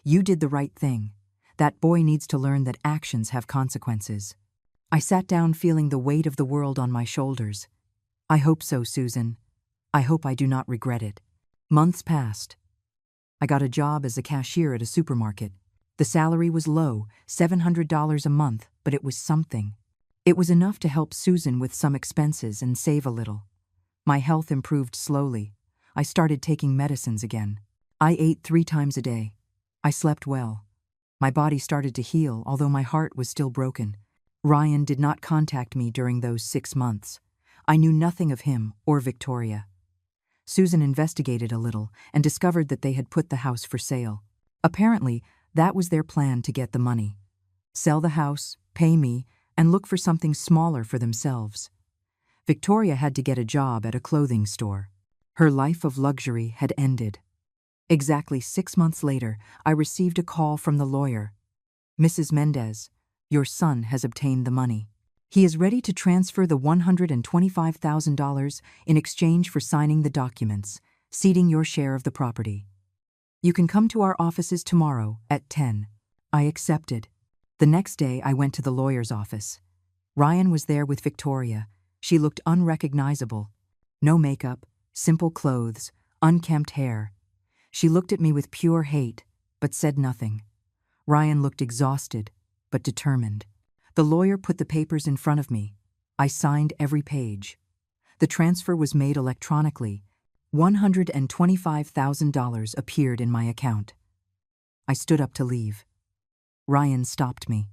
Speaker 1: "You did the right thing. That boy needs to learn that actions have consequences." I sat down, feeling the weight of the world on my shoulders. "I hope so, Susan. I hope I do not regret it." Months passed. I got a job as a cashier at a supermarket. The salary was low, $700 a month, but it was something. It was enough to help Susan with some expenses and save a little. My health improved slowly. I started taking medicines again. I ate 3 times a day. I slept well. My body started to heal, although my heart was still broken. Ryan did not contact me during those 6 months. I knew nothing of him or Victoria. Susan investigated a little and discovered that they had put the house for sale. Apparently, that was their plan to get the money. Sell the house, pay me, and look for something smaller for themselves. Victoria had to get a job at a clothing store. Her life of luxury had ended. Exactly 6 months later, I received a call from the lawyer. "Mrs. Mendez, your son has obtained the money. He is ready to transfer the $125,000 in exchange for signing the documents, ceding your share of the property. You can come to our offices tomorrow at 10. I accepted. The next day, I went to the lawyer's office. Ryan was there with Victoria. She looked unrecognizable. No makeup, simple clothes, unkempt hair. She looked at me with pure hate, but said nothing. Ryan looked exhausted, but determined. The lawyer put the papers in front of me. I signed every page. The transfer was made electronically. $125,000 appeared in my account. I stood up to leave. Ryan stopped me.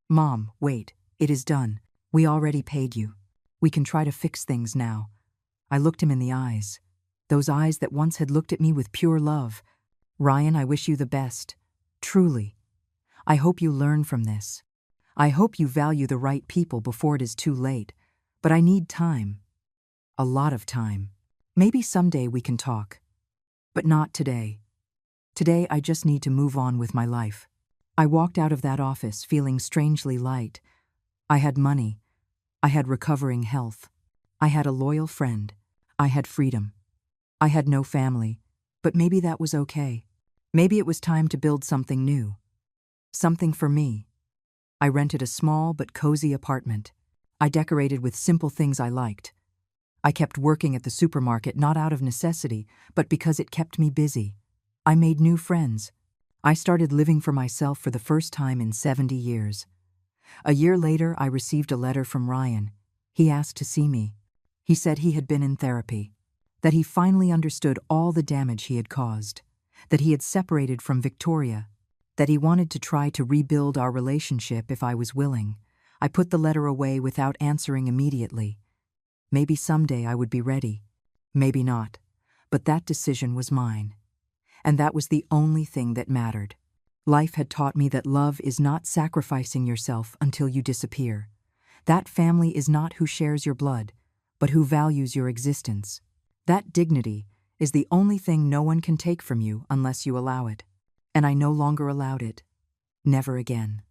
Speaker 1: "Mom, wait, it is done. We already paid you. We can try to fix things now." I looked him in the eyes. Those eyes that once had looked at me with pure love. "Ryan, I wish you the best. Truly. I hope you learn from this. I hope you value the right people before it is too late. But I need time. A lot of time. Maybe someday we can talk. But not today. Today I just need to move on with my life." I walked out of that office feeling strangely light. I had money. I had recovering health. I had a loyal friend. I had freedom. I had no family, but maybe that was okay. Maybe it was time to build something new. Something for me. I rented a small but cozy apartment. I decorated with simple things I liked. I kept working at the supermarket not out of necessity, but because it kept me busy. I made new friends. I started living for myself for the first time in 70 years. A year later, I received a letter from Ryan. He asked to see me. He said he had been in therapy, that he finally understood all the damage he had caused, that he had separated from Victoria, that he wanted to try to rebuild our relationship if I was willing. I put the letter away without answering immediately. Maybe someday I would be ready. Maybe not. But that decision was mine. And that was the only thing that mattered. Life had taught me that love is not sacrificing yourself until you disappear. That family is not who shares your blood, but who values your existence. That dignity is the only thing no one can take from you unless you allow it. And I no longer allowed it. Never again.